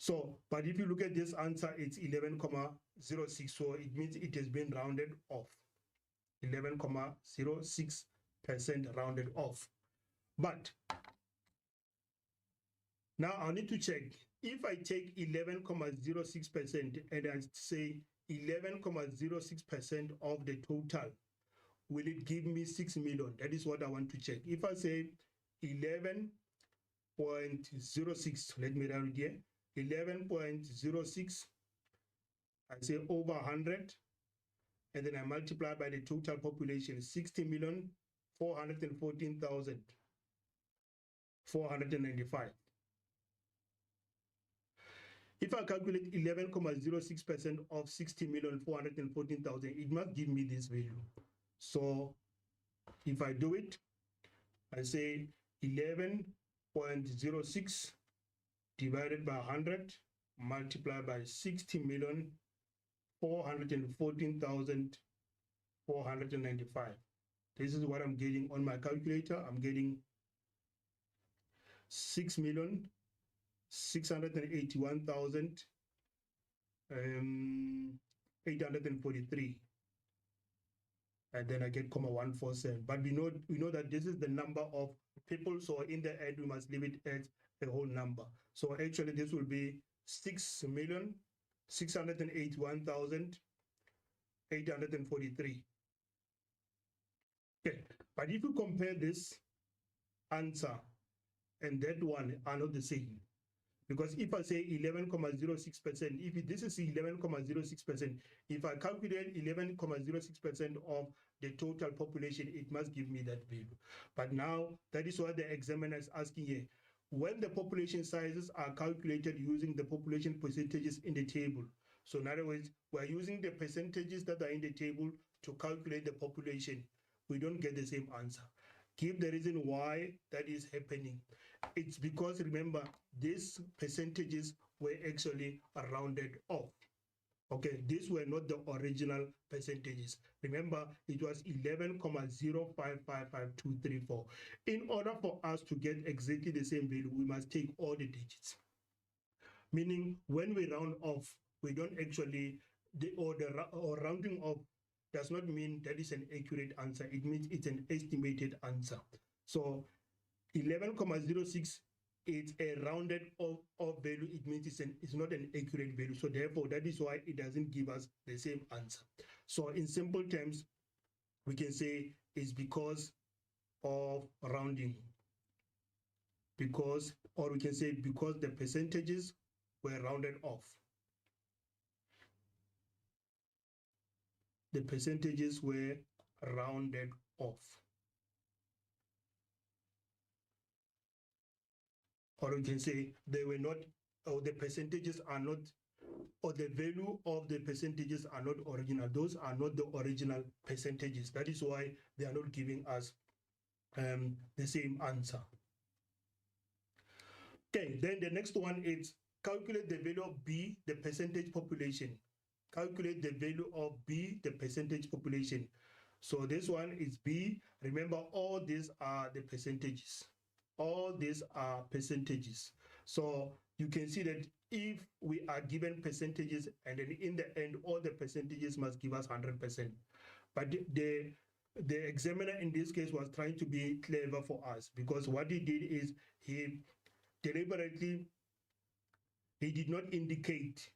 So, but if you look at this answer, it's 11,06. So it means it has been rounded off. 11,06% rounded off. But now I need to check. If I take 11,06% and I say 11,06% of the total, will it give me 6 million? That is what I want to check. If I say 11.06, let me write it here, 11.06, I say over 100, and then I multiply by the total population, 60,414,495. If I calculate 11,06% of 60,414,000, it must give me this value. So if I do it, I say 11.06 divided by 100 multiplied by 60,414,495. This is what I'm getting on my calculator. I'm getting 6,681,843. And then I get 147. But we know that this is the number of people. So in the end, we must leave it as a whole number. So actually, this will be 6,681,843. Okay, but if you compare this answer and that one are not the same. Because if I say 11,06%, if this is 11,06%, if I calculate 11,06% of the total population, it must give me that value. But now, that is what the examiner is asking here. When the population sizes are calculated using the population percentages in the table, so in other words, we're using the percentages that are in the table to calculate the population, we don't get the same answer. Give the reason why that is happening. It's because, remember, these percentages were actually rounded off. Okay, these were not the original percentages. Remember, it was 11,0555,234. In order for us to get exactly the same value, we must take all the digits. Meaning, when we round off, we don't actually, or rounding off does not mean that is an accurate answer. It means it's an estimated answer. So 11,06 is a rounded off value. It means it's not an accurate value. So therefore, that is why it doesn't give us the same answer. So in simple terms, we can say it's because of rounding. Or we can say because the percentages were rounded off. The percentages were rounded off. Or we can say they were not or the percentages are not, or the value of the percentages are not original. Those are not the original percentages. That is why they are not giving us the same answer. Okay, then the next one is calculate the value of B, the percentage population. Calculate the value of B, the percentage population. So this one is B. Remember, all these are the percentages. All these are percentages. So you can see that if we are given percentages and then in the end, all the percentages must give us 100%. But the examiner in this case was trying to be clever for us, because what he did is he deliberately, he did not indicate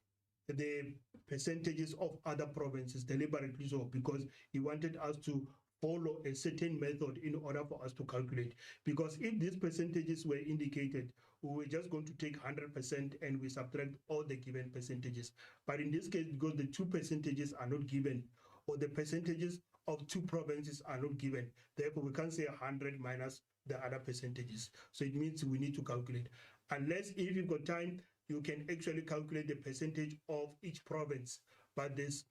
the percentages of other provinces deliberately, so because he wanted us to follow a certain method in order for us to calculate. Because if these percentages were indicated, we were just going to take 100% and we subtract all the given percentages. But in this case, because the two percentages are not given, or the percentages of two provinces are not given, therefore we can't say 100 minus the other percentages. So it means we need to calculate. Unless if you've got time, you can actually calculate the percentage of each province, but there's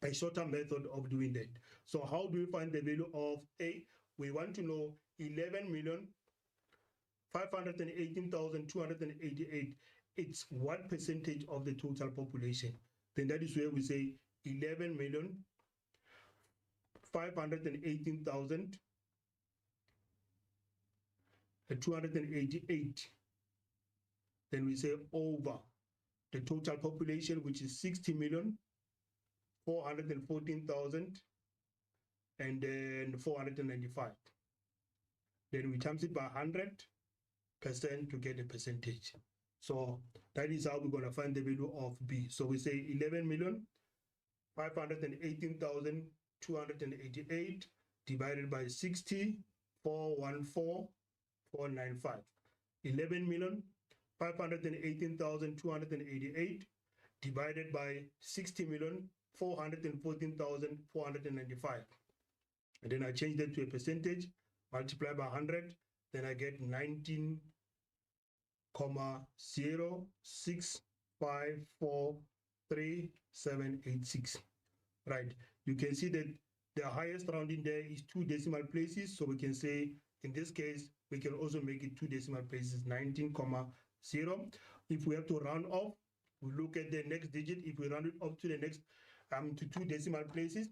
a shorter method of doing that. So how do we find the value of A? We want to know 11,518,288. It's what percentage of the total population? Then that is where we say 11,518,288. Then we say over the total population, which is 60,414,000 and then 495. Then we times it by 100% to get a percentage. So that is how we're going to find the value of B. So we say 11,518,288 divided by 60,414,495. 11,518,288 divided by 60,414,495. And then I change that to a percentage, multiply by 100, then I get 19,06543786. Right, you can see that the highest rounding there is 2 decimal places, so we can say in this case we can also make it 2 decimal places, 19,0. If we have to round off, we look at the next digit. If we round it up to the next to 2 decimal places,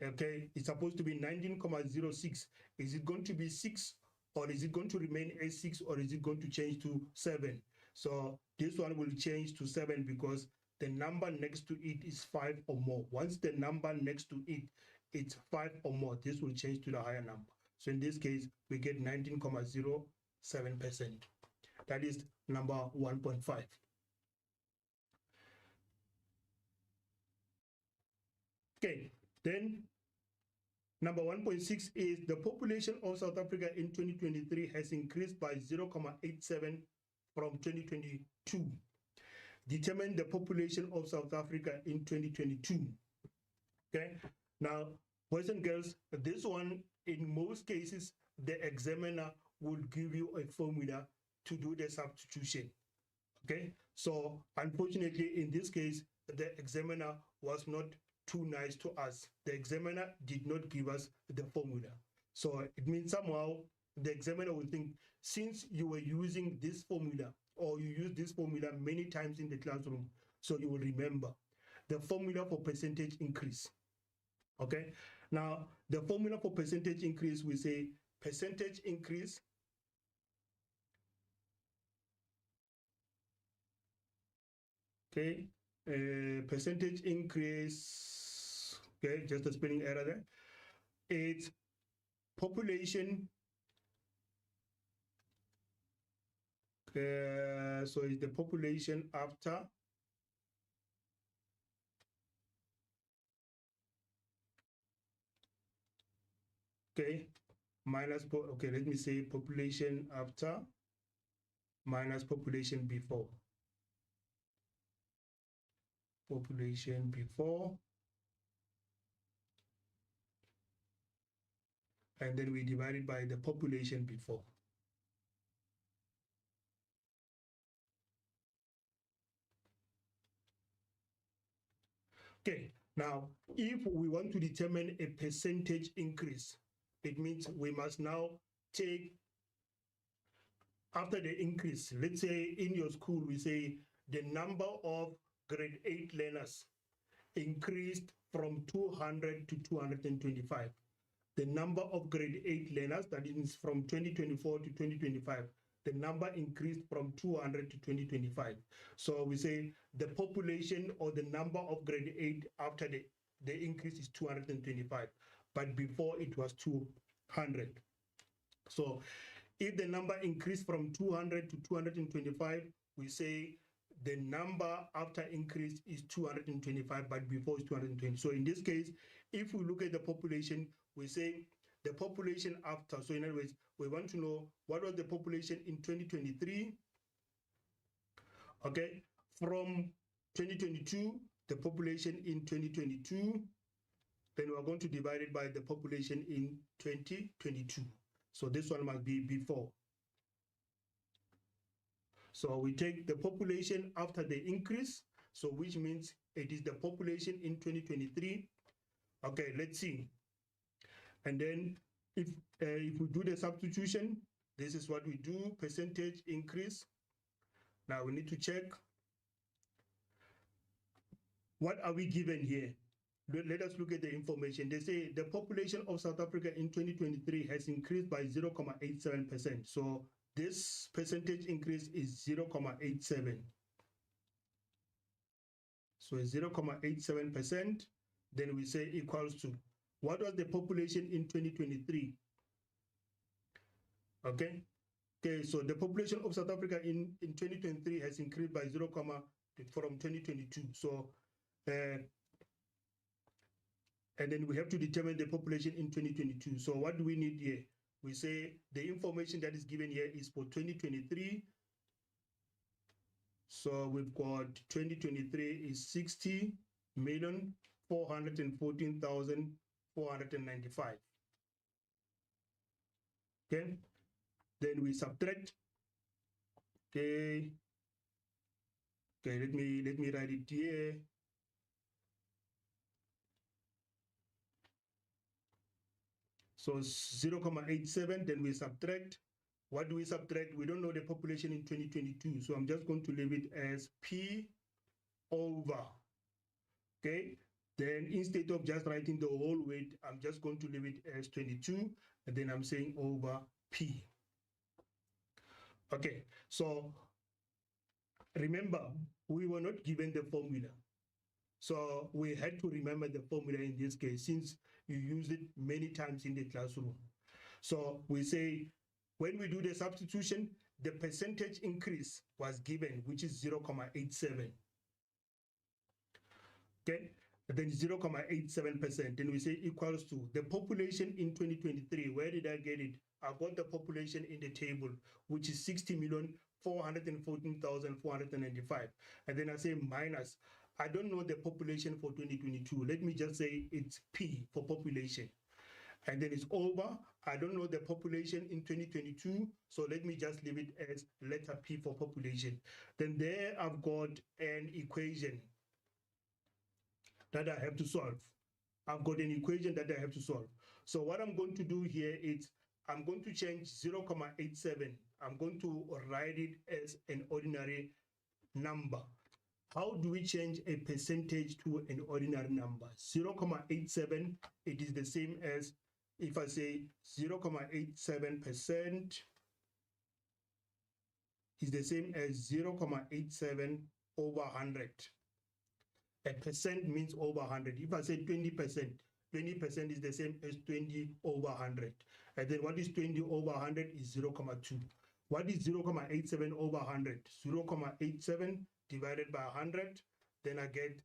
okay, it's supposed to be 19,06. Is it going to be 6, or is it going to remain as 6, or is it going to change to 7? So this one will change to 7 because the number next to it is 5 or more. Once the number next to it it's 5 or more, this will change to the higher number. So in this case, we get 19,07%. That is number 1.5. Okay, then number 1.6 is the population of South Africa in 2023 has increased by 0.87 from 2022. Determine the population of South Africa in 2022. Okay, now boys and girls, this one in most cases the examiner will give you a formula to do the substitution. Okay, so unfortunately in this case the examiner was not too nice to us. The examiner did not give us the formula. So it means somehow the examiner will think, since you were using this formula, or you use this formula many times in the classroom, so you will remember the formula for percentage increase. Okay, now the formula for percentage increase, we say percentage increase okay, percentage increase, okay, just a spelling error there. It's population, so it's the population after okay minus, okay, let me say population after minus population before. Population before, and then we divide it by the population before. Okay, now if we want to determine a percentage increase, it means we must now take after the increase. Let's say in your school, we say the number of grade 8 learners increased from 200 to 225. The number of grade 8 learners, that is from 2024 to 2025, the number increased from 200 to 2025. So we say the population or the number of grade 8 after the increase is 225, but before it was 200. So if the number increased from 200 to 225, we say the number after increase is 225, but before is 220. So in this case, if we look at the population, we say the population after. So in other words, we want to know what was the population in 2023. Okay, from 2022, the population in 2022, then we are going to divide it by the population in 2022. So this one must be before. So we take the population after the increase, so which means it is the population in 2023. Okay, let's see. And then if we do the substitution, this is what we do, percentage increase. Now we need to check. What are we given here? Let us look at the information. They say the population of South Africa in 2023 has increased by 0.87%. So this percentage increase is 0.87. So 0.87%, then we say equals to, what was the population in 2023? Okay, so the population of South Africa in 2023 has increased by 0, from 2022. So, and then we have to determine the population in 2022. So what do we need here? We say the information that is given here is for 2023. So we've got 2023 is 60,414,495. Okay, then we subtract. Okay, let me write it here. So 0.87, then we subtract. What do we subtract? We don't know the population in 2022, so I'm just going to leave it as P over. Okay, then instead of just writing the whole weight, I'm just going to leave it as 22, and then I'm saying over P. Okay, so remember, we were not given the formula. So we had to remember the formula in this case, since you use it many times in the classroom. So we say, when we do the substitution, the percentage increase was given, which is 0.87. Okay, and then 0.87%. Then we say equals to the population in 2023. Where did I get it? I got the population in the table, which is 60,414,495. And then I say minus. I don't know the population for 2022. Let me just say it's P for population. And then it's over. I don't know the population in 2022, so let me just leave it as letter P for population. Then there I've got an equation that I have to solve. I've got an equation that I have to solve. So what I'm going to do here is I'm going to change 0.87. I'm going to write it as an ordinary number. How do we change a percentage to an ordinary number? 0.87, it is the same as, if I say 0.87% is the same as 0.87 over 100. A percent means over 100. If I say 20%, 20% is the same as 20 over 100. And then what is 20 over 100 is 0.2. What is 0.87 over 100? 0.87 divided by 100, then I get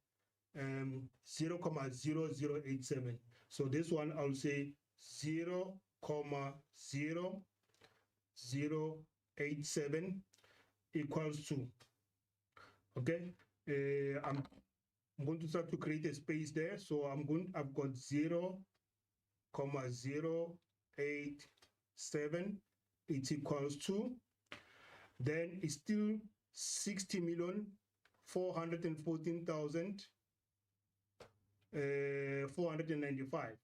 0.0087. So this one I'll say 0.0087 equals to, okay, I'm going to start to create a space there. So I've got 0.087, it's equals to, then it's still 60,414,000 495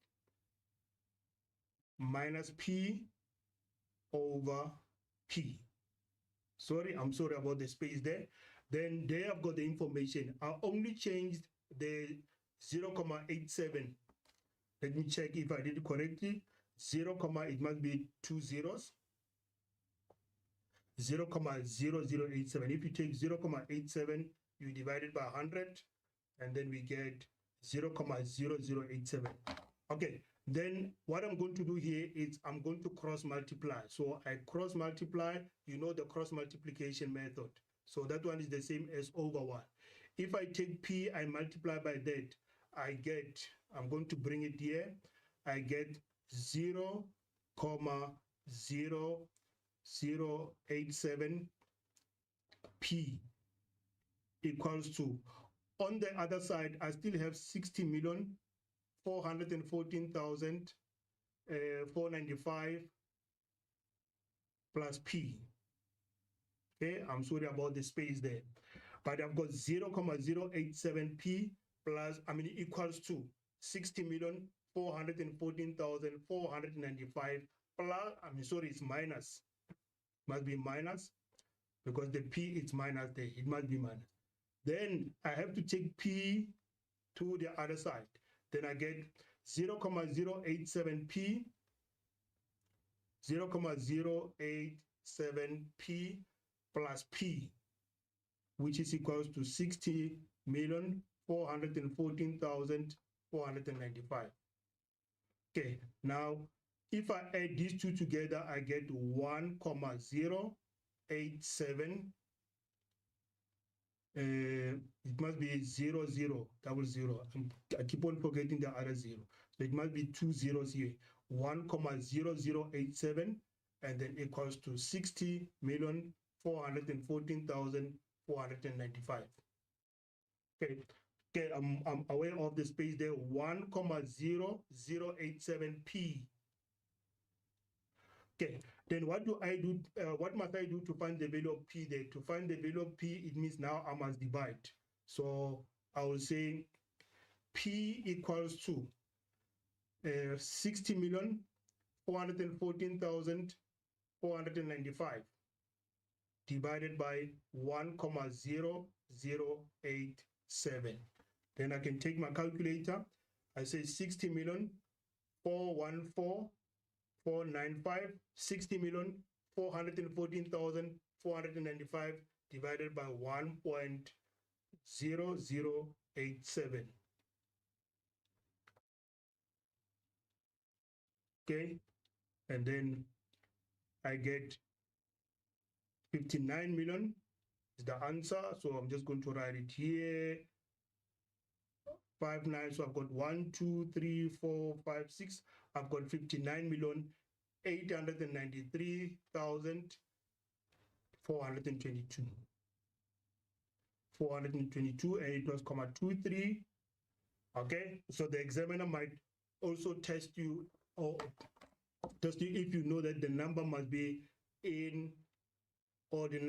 minus P over P. I'm sorry about the space there. Then there I've got the information. I only changed the 0.87. Let me check if I did it correctly. 0, it must be 2 zeros. 0.0087. If you take 0.87, you divide it by 100, and then we get 0.0087. Okay, then what I'm going to do here is I'm going to cross multiply. So I cross multiply, you know the cross multiplication method. So that one is the same as over 1. If I take P, I multiply by that, I get, I'm going to bring it here, I get 0.0087 P equals to, on the other side, I still have 60,414,495 plus P. Okay, I'm sorry about the space there. But I've got 0.087 P plus, equals to 60,414,495 plus, it's minus. Must be minus, because the P is minus there. It must be minus. Then I have to take P to the other side. Then I get 0.087 P, 0.087 P plus P, which is equals to 60,414,495. Okay, now if I add these two together, I get 1.087. It must be 0000. I keep on forgetting the other 0. So it must be 2 zeros here. 1.0087, and then equals to 60,414,495. Okay, I'm aware of the space there. 1.0087 P. Okay, then what do I do? What must I do to find the value of P there? To find the value of P, it means now I must divide. So I will say P equals to 60,414,495 divided by 1.087. Then I can take my calculator. I say 60,414,495, 60,414,495 divided by 1.0087. Okay, and then I get 59 million is the answer. So I'm just going to write it here. 5, 9. So I've got 1, 2, 3, 4, 5, 6. I've got 59,893,422. 422, and it was 0.23. Okay, so the examiner might also test you, or test you if you know that the number must be in, or the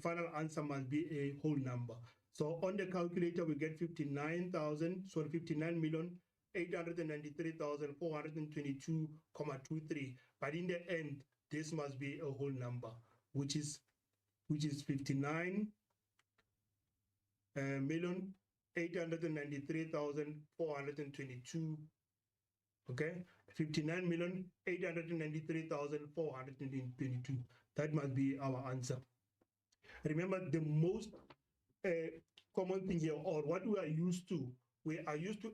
final answer must be a whole number. So on the calculator, we get 59,893,422,23. But in the end, this must be a whole number, which is 59,893,422. Okay, 59,893,422. That must be our answer. Remember, the most common thing here, or what we are used to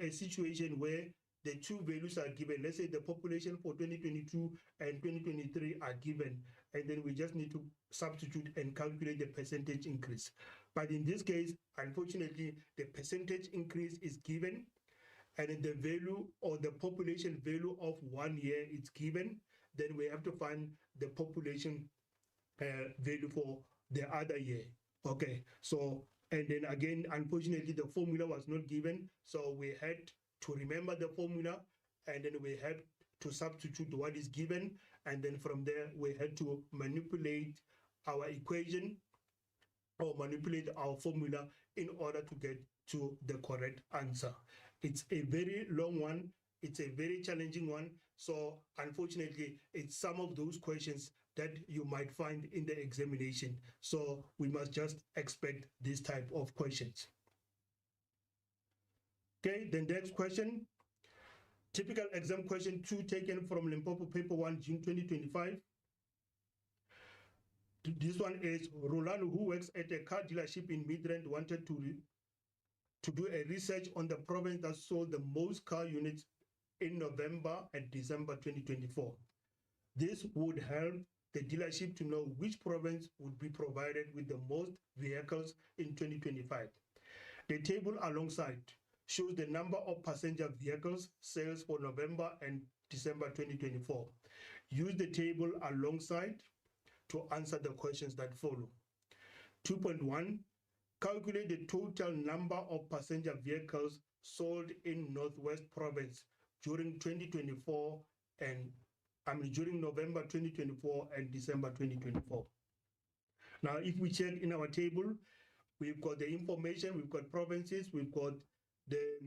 a situation where the two values are given. Let's say the population for 2022 and 2023 are given, and then we just need to substitute and calculate the percentage increase. But in this case, unfortunately, the percentage increase is given, and the value or the population value of 1 year is given. Then we have to find the population value for the other year. Okay, so, and then again, unfortunately, the formula was not given, so we had to remember the formula, and then we had to substitute what is given, and then from there we had to manipulate our equation or manipulate our formula in order to get to the correct answer. It's a very long one. It's a very challenging one. So unfortunately, it's some of those questions that you might find in the examination. So we must just expect this type of questions. Okay, the next question. Typical exam question 2 taken from Limpopo paper 1, June 2025. This one is Rolando, who works at a car dealership in Midrand, wanted to do a research on the province that sold the most car units in November and December 2024. This would help the dealership to know which province would be provided with the most vehicles in 2025. The table alongside shows the number of passenger vehicles sales for November and December 2024. Use the table alongside to answer the questions that follow. 2.1, calculate the total number of passenger vehicles sold in Northwest Province during 2024 and during November 2024 and December 2024. Now, if we check in our table, we've got the information, we've got provinces, we've got the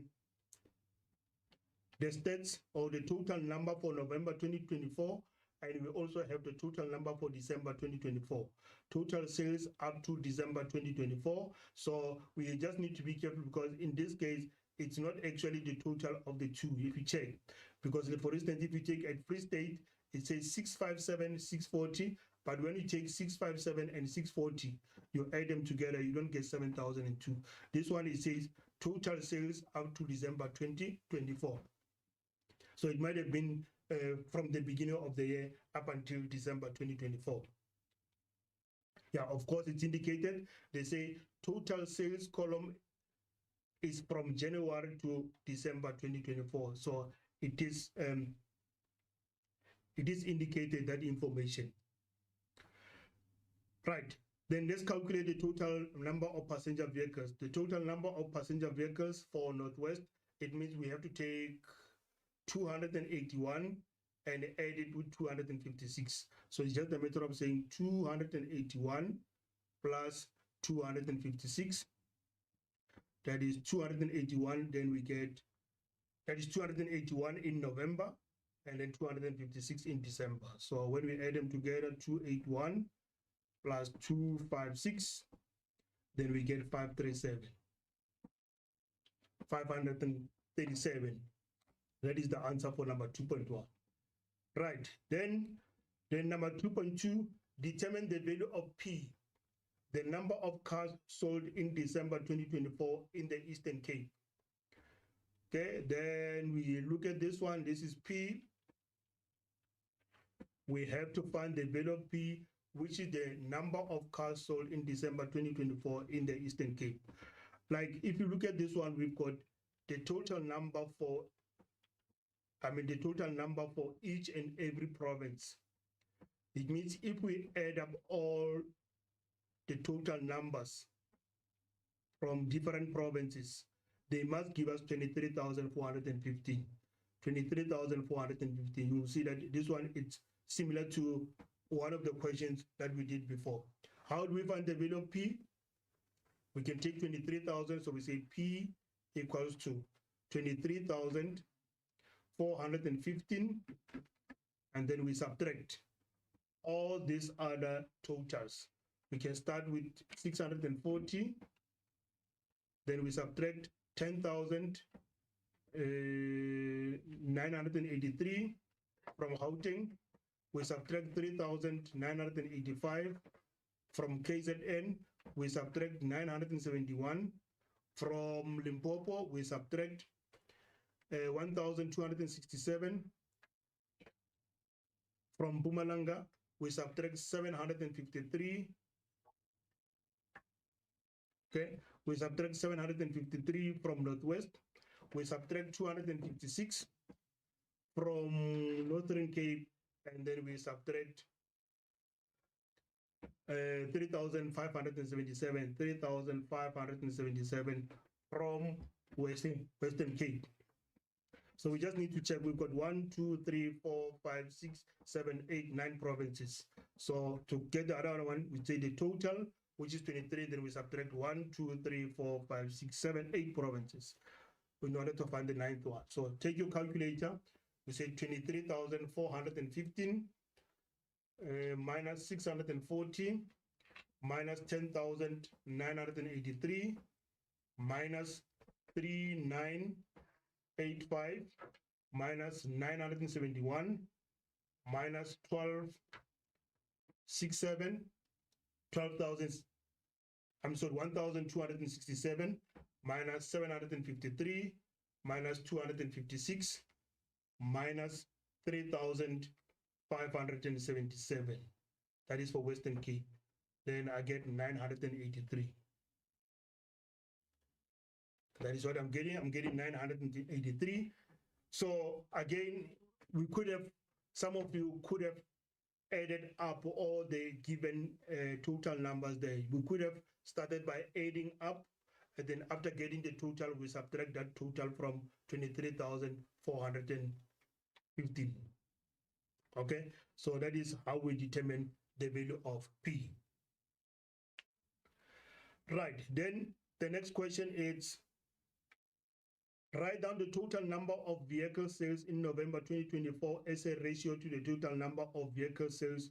stats or the total number for November 2024, and we also have the total number for December 2024. Total sales up to December 2024. So we just need to be careful because in this case, it's not actually the total of the two if you check. Because for instance, if you take at Free State, it says 657, 640, but when you take 657 and 640, you add them together, you don't get 7,002. This one, it says total sales up to December 2024. So it might have been from the beginning of the year up until December 2024. Yeah, of course, it's indicated. They say total sales column is from January to December 2024. So it is indicated, that information. Right. Then let's calculate the total number of passenger vehicles. The total number of passenger vehicles for Northwest, it means we have to take 281 and add it with 256. So it's just a matter of saying 281 plus 256. That is 281, then we get, that is 281 in November and then 256 in December. So when we add them together, 281 plus 256, then we get 537. 537. That is the answer for number 2.1. Right, then number 2.2, determine the value of P, the number of cars sold in December 2024 in the Eastern Cape. Okay, then we look at this one. This is P. We have to find the value of P, which is the number of cars sold in December 2024 in the Eastern Cape. Like if you look at this one, we've got the total number for, the total number for each and every province. It means if we add up all the total numbers from different provinces, they must give us 23,415. 23,415. You will see that this one is similar to one of the questions that we did before. How do we find the value of P? We can take 23,000, so we say P equals to 23,415, and then we subtract all these other totals. We can start with 640, then we subtract 10,983 from Gauteng. We subtract 3,985 from KZN. We subtract 971 from Limpopo. We subtract 1,267 from Mpumalanga. We subtract 753. Okay, we subtract 753 from Northwest. We subtract 256 from Northern Cape, and then we subtract 3,577 from Western Cape. So we just need to check. We've got 1, 2, 3, 4, 5, 6, 7, 8, 9 provinces. So to get the other one, we say the total which is 23, then we subtract 1, 2, 3, 4, 5, 6, 7, 8 provinces in order to find the ninth one. So take your calculator, we say 23,415 minus 640 minus 10,983 minus 3985 minus 971 minus 1267 12,267 minus 753 minus 256 minus 3,577. That is for Western Cape. Then I get 983. That is what I'm getting. I'm getting 983. So again, we could have, some of you could have added up all the given total numbers there. We could have started by adding up, and then after getting the total, we subtract that total from 23,415. Okay, so that is how we determine the value of P. Right, then the next question is, write down the total number of vehicle sales in November 2024 as a ratio to the total number of vehicle sales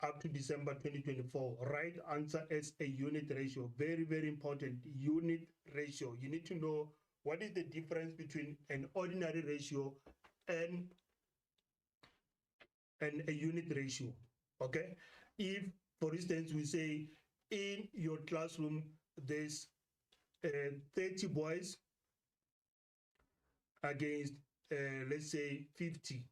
up to December 2024. Right answer as a unit ratio. Very, very important. Unit ratio. You need to know what is the difference between an ordinary ratio and a unit ratio. Okay? If, for instance, we say in your classroom there's 30 boys against, let's say, 50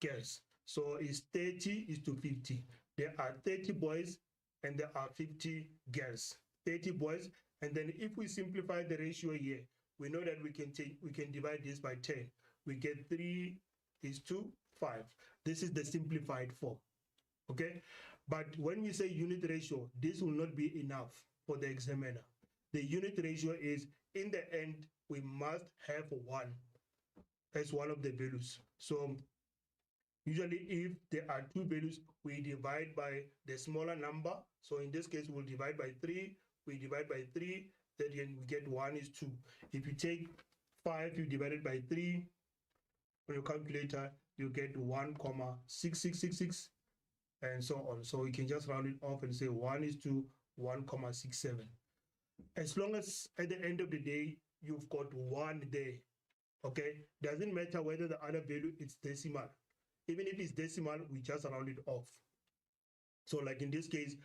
girls. So it's 30 is to 50. There are 30 boys and there are 50 girls. 30 boys, and then if we simplify the ratio here, we know that we can divide this by 10. We get 3 is to 5. This is the simplified form. Okay? But when we say unit ratio, this will not be enough for the examiner. The unit ratio is, in the end, we must have 1 as one of the values. So usually if there are 2 values, we divide by the smaller number. So in this case, we'll divide by 3. We divide by 3, then we get 1 is 2. If you take 5, you divide it by 3 on your calculator, you get 1,6666 and so on. So you can just round it off and say 1 is to 1,67. As long as at the end of the day, you've got 1 there, okay? Doesn't matter whether the other value is decimal. Even if it's decimal, we just round it off. So like in this case,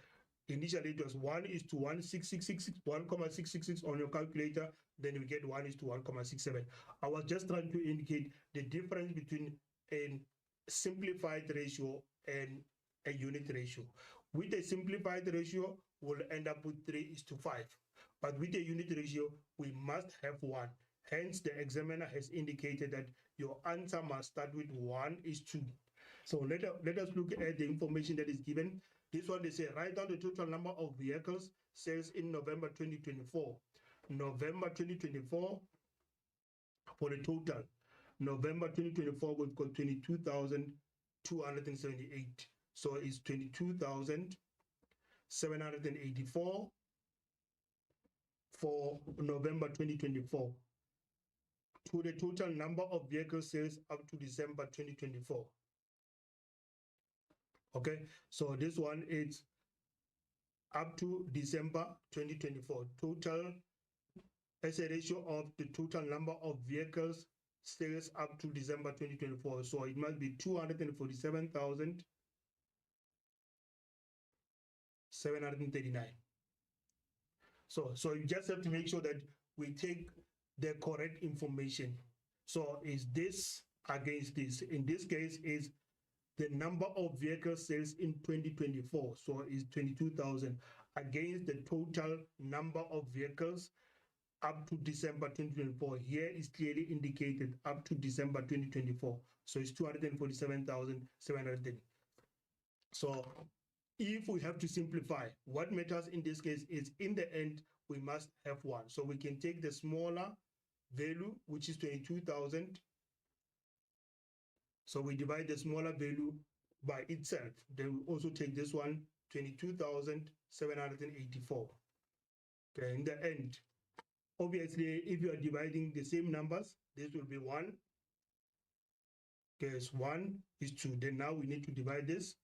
initially it was 1 is to 1,666 on your calculator, then we get 1 is to 1,67. I was just trying to indicate the difference between a simplified ratio and a unit ratio. With a simplified ratio, we'll end up with 3 is to 5. But with a unit ratio, we must have 1. Hence, the examiner has indicated that your answer must start with 1 is 2. So let us look at the information that is given. This one, they say, write down the total number of vehicles sales in November 2024. November 2024, for the total. November 2024, we've got 22,278. So it's 22,784 for November 2024. To the total number of vehicle sales up to December 2024. Okay, so this one is up to December 2024. Total as a ratio of the total number of vehicles sales up to December 2024. So it must be 247,739. So you just have to make sure that we take the correct information. So is this against this? In this case is the number of vehicle sales in 2024. So is 22,000 against the total number of vehicles up to December 2024. Here is clearly indicated up to December 2024. So it's 247,700. So if we have to simplify, what matters in this case is in the end, we must have 1. So we can take the smaller value, which is 22,000. So we divide the smaller value by itself. Then we also take this one, 22,000, 2,784. Okay, in the end, obviously, if you are dividing the same numbers, this will be 1. Okay, it's 1 is 2. Then now we need to divide this.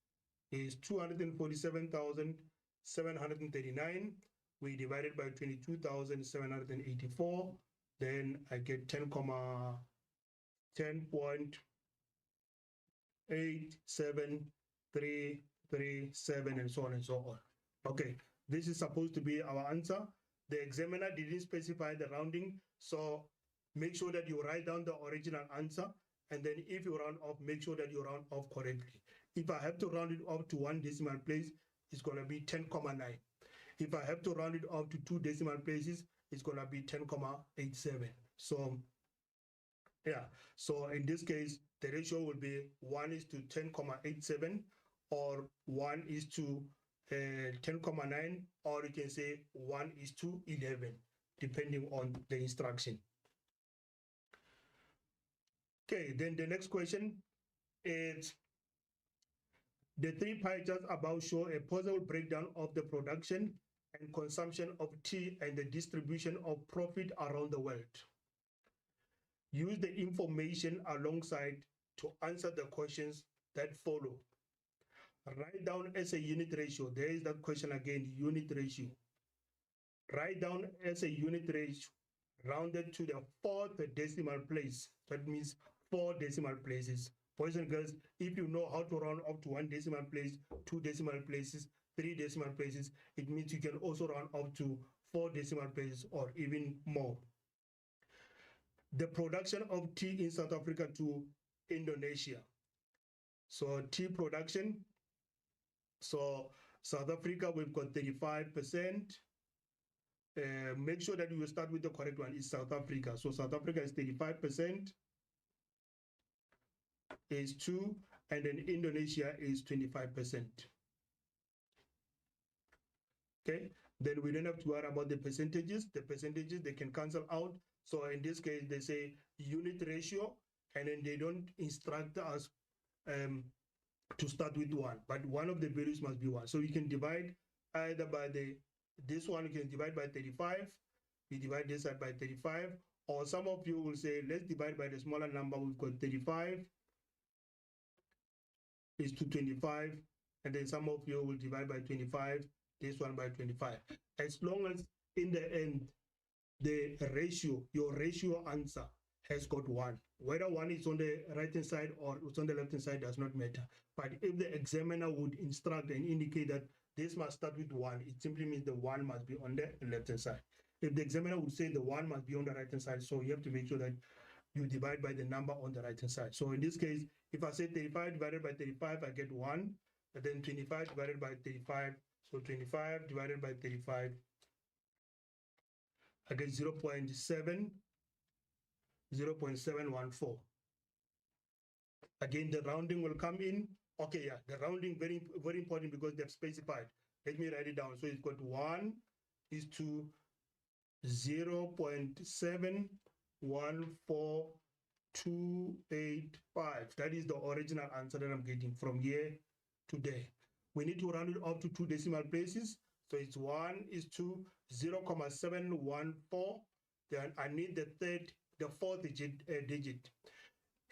Is 247,739. We divide it by 22,784. Then I get 10,87,337 and so on and so on. Okay, this is supposed to be our answer. The examiner didn't specify the rounding, so make sure that you write down the original answer, and then if you round off, make sure that you round off correctly. If I have to round it up to 1 decimal place, it's going to be 10,9. If I have to round it up to 2 decimal places, it's going to be 10,87. So yeah, so in this case, the ratio will be 1 is to 10,87, or 1 is to 10,9, or you can say 1 is to 11, depending on the instruction. Okay, then the next question is, the 3 pie charts above show a possible breakdown of the production and consumption of tea and the distribution of profit around the world. Use the information alongside to answer the questions that follow. Write down as a unit ratio. There is that question again, unit ratio. Write down as a unit ratio, rounded to the 4th decimal place. That means 4 decimal places. Boys and girls, if you know how to round up to 1 decimal place, 2 decimal places, 3 decimal places, it means you can also round up to 4 decimal places or even more. The production of tea in South Africa to Indonesia. So tea production, so South Africa, we've got 35%. Make sure that you start with the correct one. It's South Africa. So South Africa is 35%, is 2, and then Indonesia is 25%. Okay, then we don't have to worry about the percentages. The percentages, they can cancel out. So in this case, they say unit ratio, and then they don't instruct us to start with 1, but one of the values must be 1. So you can divide either by this one, you can divide by 35, we divide this side by 35, or some of you will say, let's divide by the smaller number. We've got 35 is to 25, and then some of you will divide by 25, this one by 25. As long as in the end, the ratio, your ratio answer has got 1. Whether 1 is on the right-hand side or it's on the left-hand side does not matter. But if the examiner would instruct and indicate that this must start with 1, it simply means the 1 must be on the left-hand side. If the examiner would say the 1 must be on the right-hand side, so you have to make sure that you divide by the number on the right-hand side. So in this case, if I say 35 divided by 35, I get 1, and then 25 divided by 35, so 25 divided by 35, I get 0.714. Again, the rounding will come in. Okay, yeah, the rounding very, very important because they've specified. Let me write it down. So it's got 1 is to 0.714285. That is the original answer that I'm getting from here to there. We need to round it up to 2 decimal places. So it's 1 is to 0.714. Then I need the 4th digit.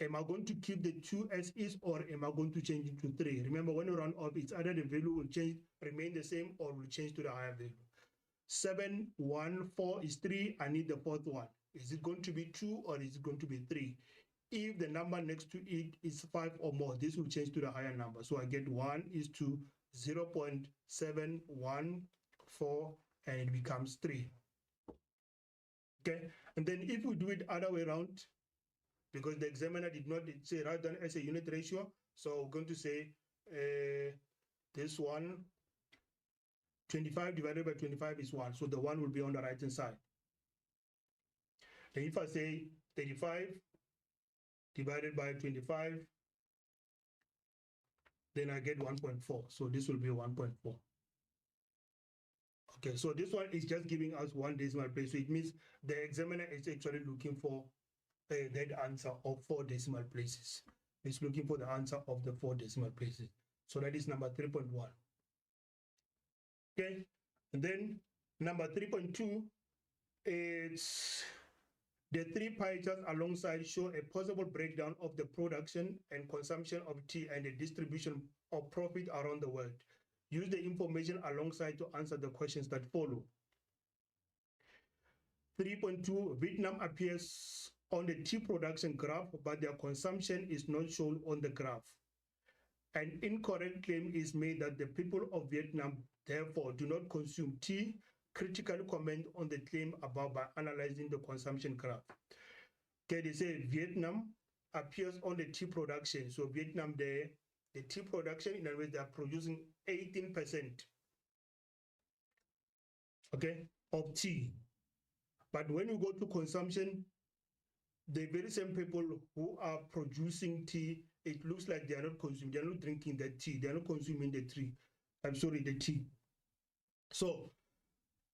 Am I going to keep the 2 as is, or am I going to change it to 3? Remember, when you round up, it's either the value will remain the same, or will change to the higher value. 714 is 3. I need the 4th one. Is it going to be 2 or is it going to be 3? If the number next to it is 5 or more, this will change to the higher number. So I get 1 is to 0.714, and it becomes 3. Okay, and then if we do it other way around, because the examiner did not say write down as a unit ratio, so we're going to say this one, 25 divided by 25 is 1, so the 1 will be on the right hand side. And if I say 35 divided by 25, then I get 1.4, so this will be 1.4. Okay, so this one is just giving us 1 decimal place, so it means the examiner is actually looking for that answer of 4 decimal places. It's looking for the answer of the 4 decimal places. So that is number 3.1. Okay, and then number 3.2, it's the three pie charts alongside show a possible breakdown of the production and consumption of tea and the distribution of profit around the world. Use the information alongside to answer the questions that follow. 3.2, Vietnam appears on the tea production graph, but their consumption is not shown on the graph. An incorrect claim is made that the people of Vietnam therefore do not consume tea. Critically comment on the claim above by analyzing the consumption graph. Okay, they say Vietnam appears on the tea production. So Vietnam, the tea production, in other words, they are producing 18%, okay, of tea. But when you go to consumption, the very same people who are producing tea, it looks like they are not consuming, they are not drinking the tea, they are not consuming the tea. The tea. So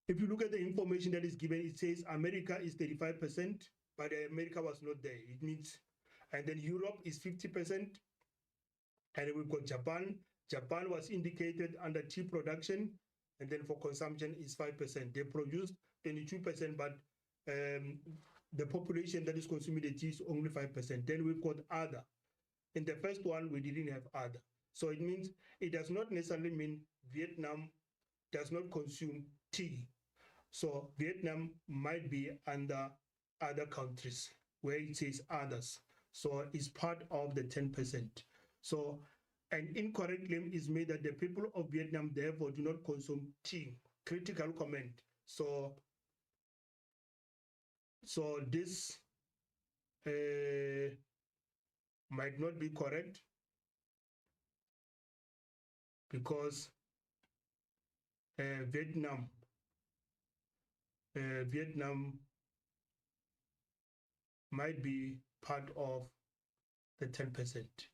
if you look at the information that is given, it says America is 35%, but America was not there. It means, and then Europe is 50%, and then we've got Japan. Japan was indicated under tea production, and then for consumption is 5%. They produced 22%, but the population that is consuming the tea is only 5%. Then we've got other. In the first one, we didn't have other. So it means it does not necessarily mean Vietnam does not consume tea. So Vietnam might be under other countries where it says others. So it's part of the 10%. So an incorrect claim is made that the people of Vietnam therefore do not consume tea. Critical comment. So this might not be correct because Vietnam might be part of the 10%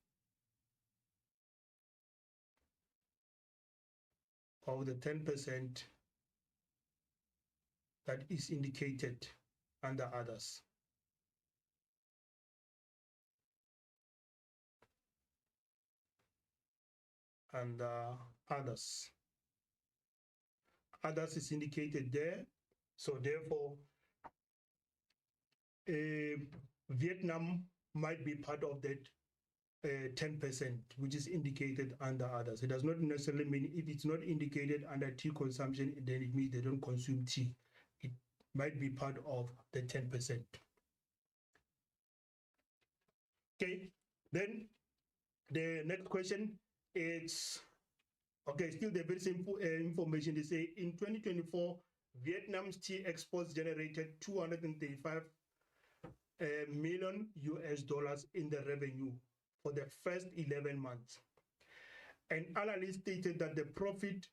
of the 10% that is indicated under others. And others. Others is indicated there. So therefore, Vietnam might be part of that 10%, which is indicated under others. It does not necessarily mean if it's not indicated under tea consumption, then it means they don't consume tea. It might be part of the 10%. Okay, then the next question is, okay, still the very same information. They say in 2024, Vietnam's tea exports generated 235 million US dollars in the revenue for the first 11 months. An analyst stated that the profit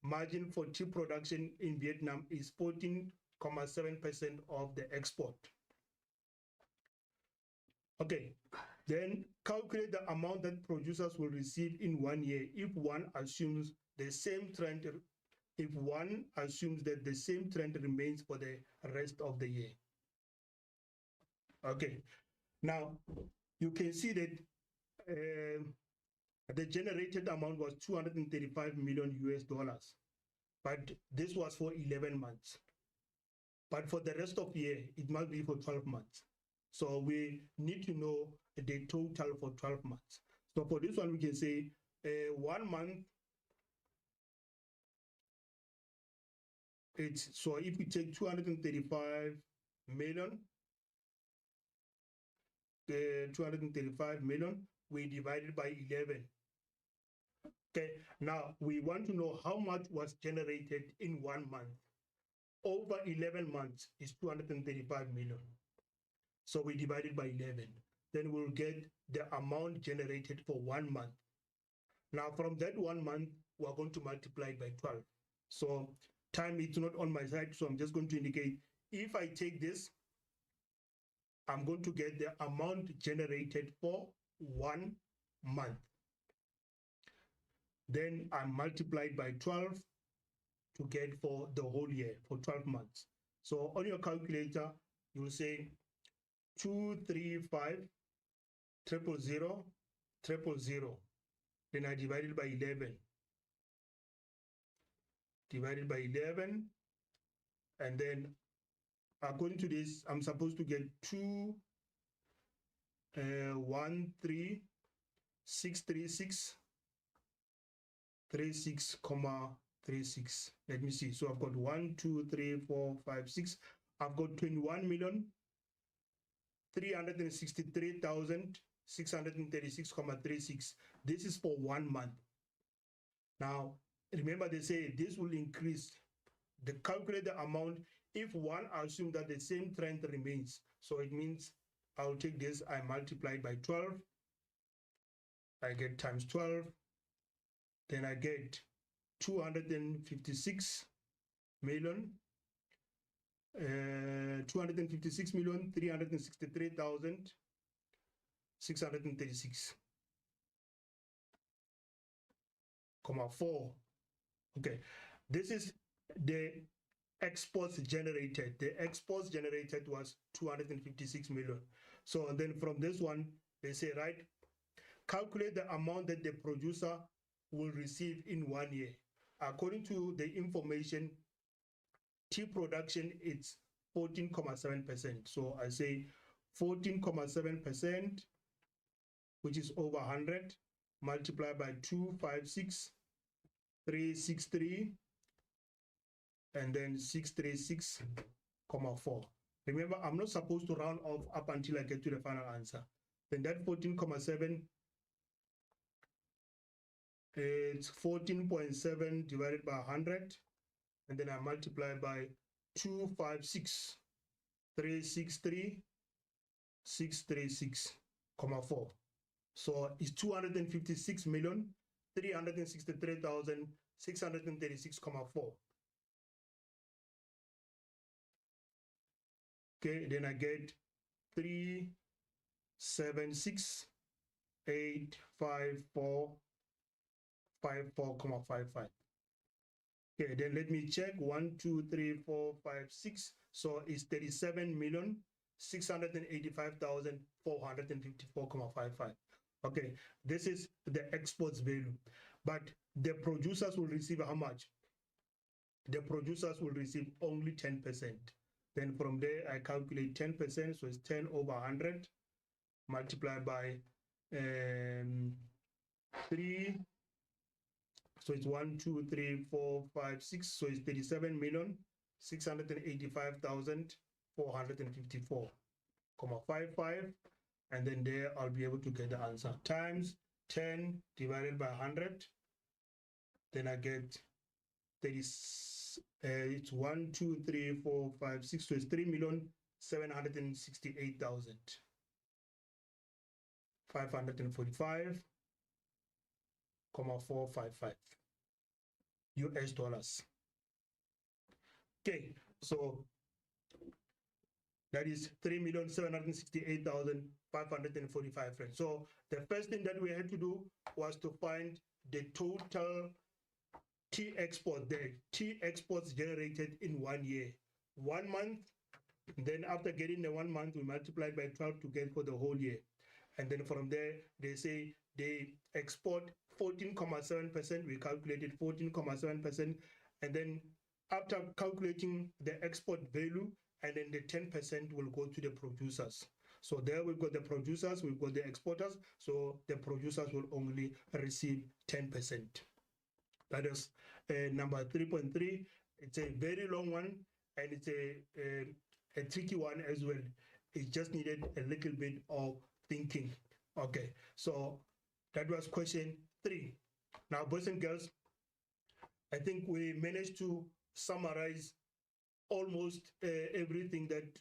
margin for tea production in Vietnam is 14.7% of the export. Okay, then calculate the amount that producers will receive in 1 year if one assumes the same trend, if one assumes that the same trend remains for the rest of the year. Okay, now you can see that the generated amount was 235 million US dollars, but this was for 11 months. But for the rest of the year, it must be for 12 months. So we need to know the total for 12 months. So for this one, we can say 1 month, it's, so if we take 235 million, 235 million, we divide it by 11. Okay, now we want to know how much was generated in 1 month. Over 11 months is 235 million. So we divide it by 11. Then we'll get the amount generated for 1 month. Now from that 1 month, we're going to multiply it by 12. So time is not on my side, so I'm just going to indicate, if I take this, I'm going to get the amount generated for 1 month. Then I multiply it by 12 to get for the whole year, for 12 months. So on your calculator, you'll say 235 000 000. Then I divide it by 11. divided by 11. And then according to this, I'm supposed to get 13636,36, let me see. So I've got 1, 2, 3, 4, 5, 6. I've got 21,363,636,36. This is for 1 month. Now, remember they say this will increase the calculated amount if one assumes that the same trend remains. So it means I'll take this, I multiply by 12, I get times 12, then I get 256 million, 256,363,636, 4. Okay, this is the exports generated. The exports generated was 256 million. So and then from this one, they say, right, calculate the amount that the producer will receive in 1 year. According to the information, tea production, it's 14.7%. So I say 14.7%, which is over 100, multiplied by 256,363, and then 636,4. Remember, I'm not supposed to round off up until I get to the final answer. Then that 14.7, it's 14.7 divided by 100, and then I multiply by 256,363,636,4. So it's 256,363,636,4. Okay, then I get 376,854,54,55. Okay, then let me check. 1, 2, 3, 4, 5, 6. So it's 37,685,454,55. Okay, this is the exports value. But the producers will receive how much? The producers will receive only 10%. Then from there, I calculate 10%, so it's 10 over 100, multiplied by 3. So it's 1, 2, 3, 4, 5, 6. So it's 37,685,454,55. And then there I'll be able to get the answer. Times 10 divided by 100. Then I get 30. It's 1, 2, 3, 4, 5, 6. So it's 3,768,545,455 US dollars. Okay, so that is 3,768,545 francs. So the first thing that we had to do was to find the total tea export, the tea exports generated in 1 year. 1 month, then after getting the 1 month, we multiplied by 12 to get for the whole year. And then from there, they say they export 14.7%. We calculated 14.7%. And then after calculating the export value, and then the 10% will go to the producers. So there we've got the producers, we've got the exporters. So the producers will only receive 10%. That is number 3.3. It's a very long one, and it's a tricky one as well. It just needed a little bit of thinking. Okay, so that was question 3. Now, boys and girls, I think we managed to summarize almost everything that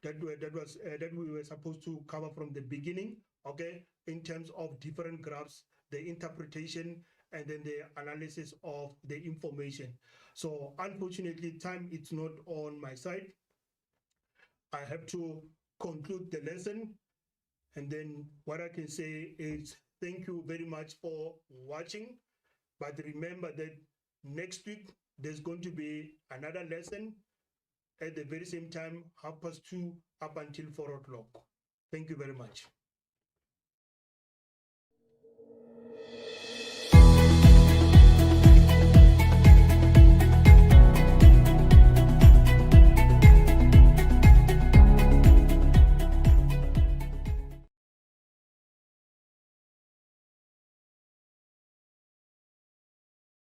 we were supposed to cover from the beginning. Okay, in terms of different graphs, the interpretation, and then the analysis of the information. So unfortunately, time is not on my side. I have to conclude the lesson. And then what I can say is thank you very much for watching. But remember that next week, there's going to be another lesson at the very same time, 2:30 up until 4 o'clock. Thank you very much.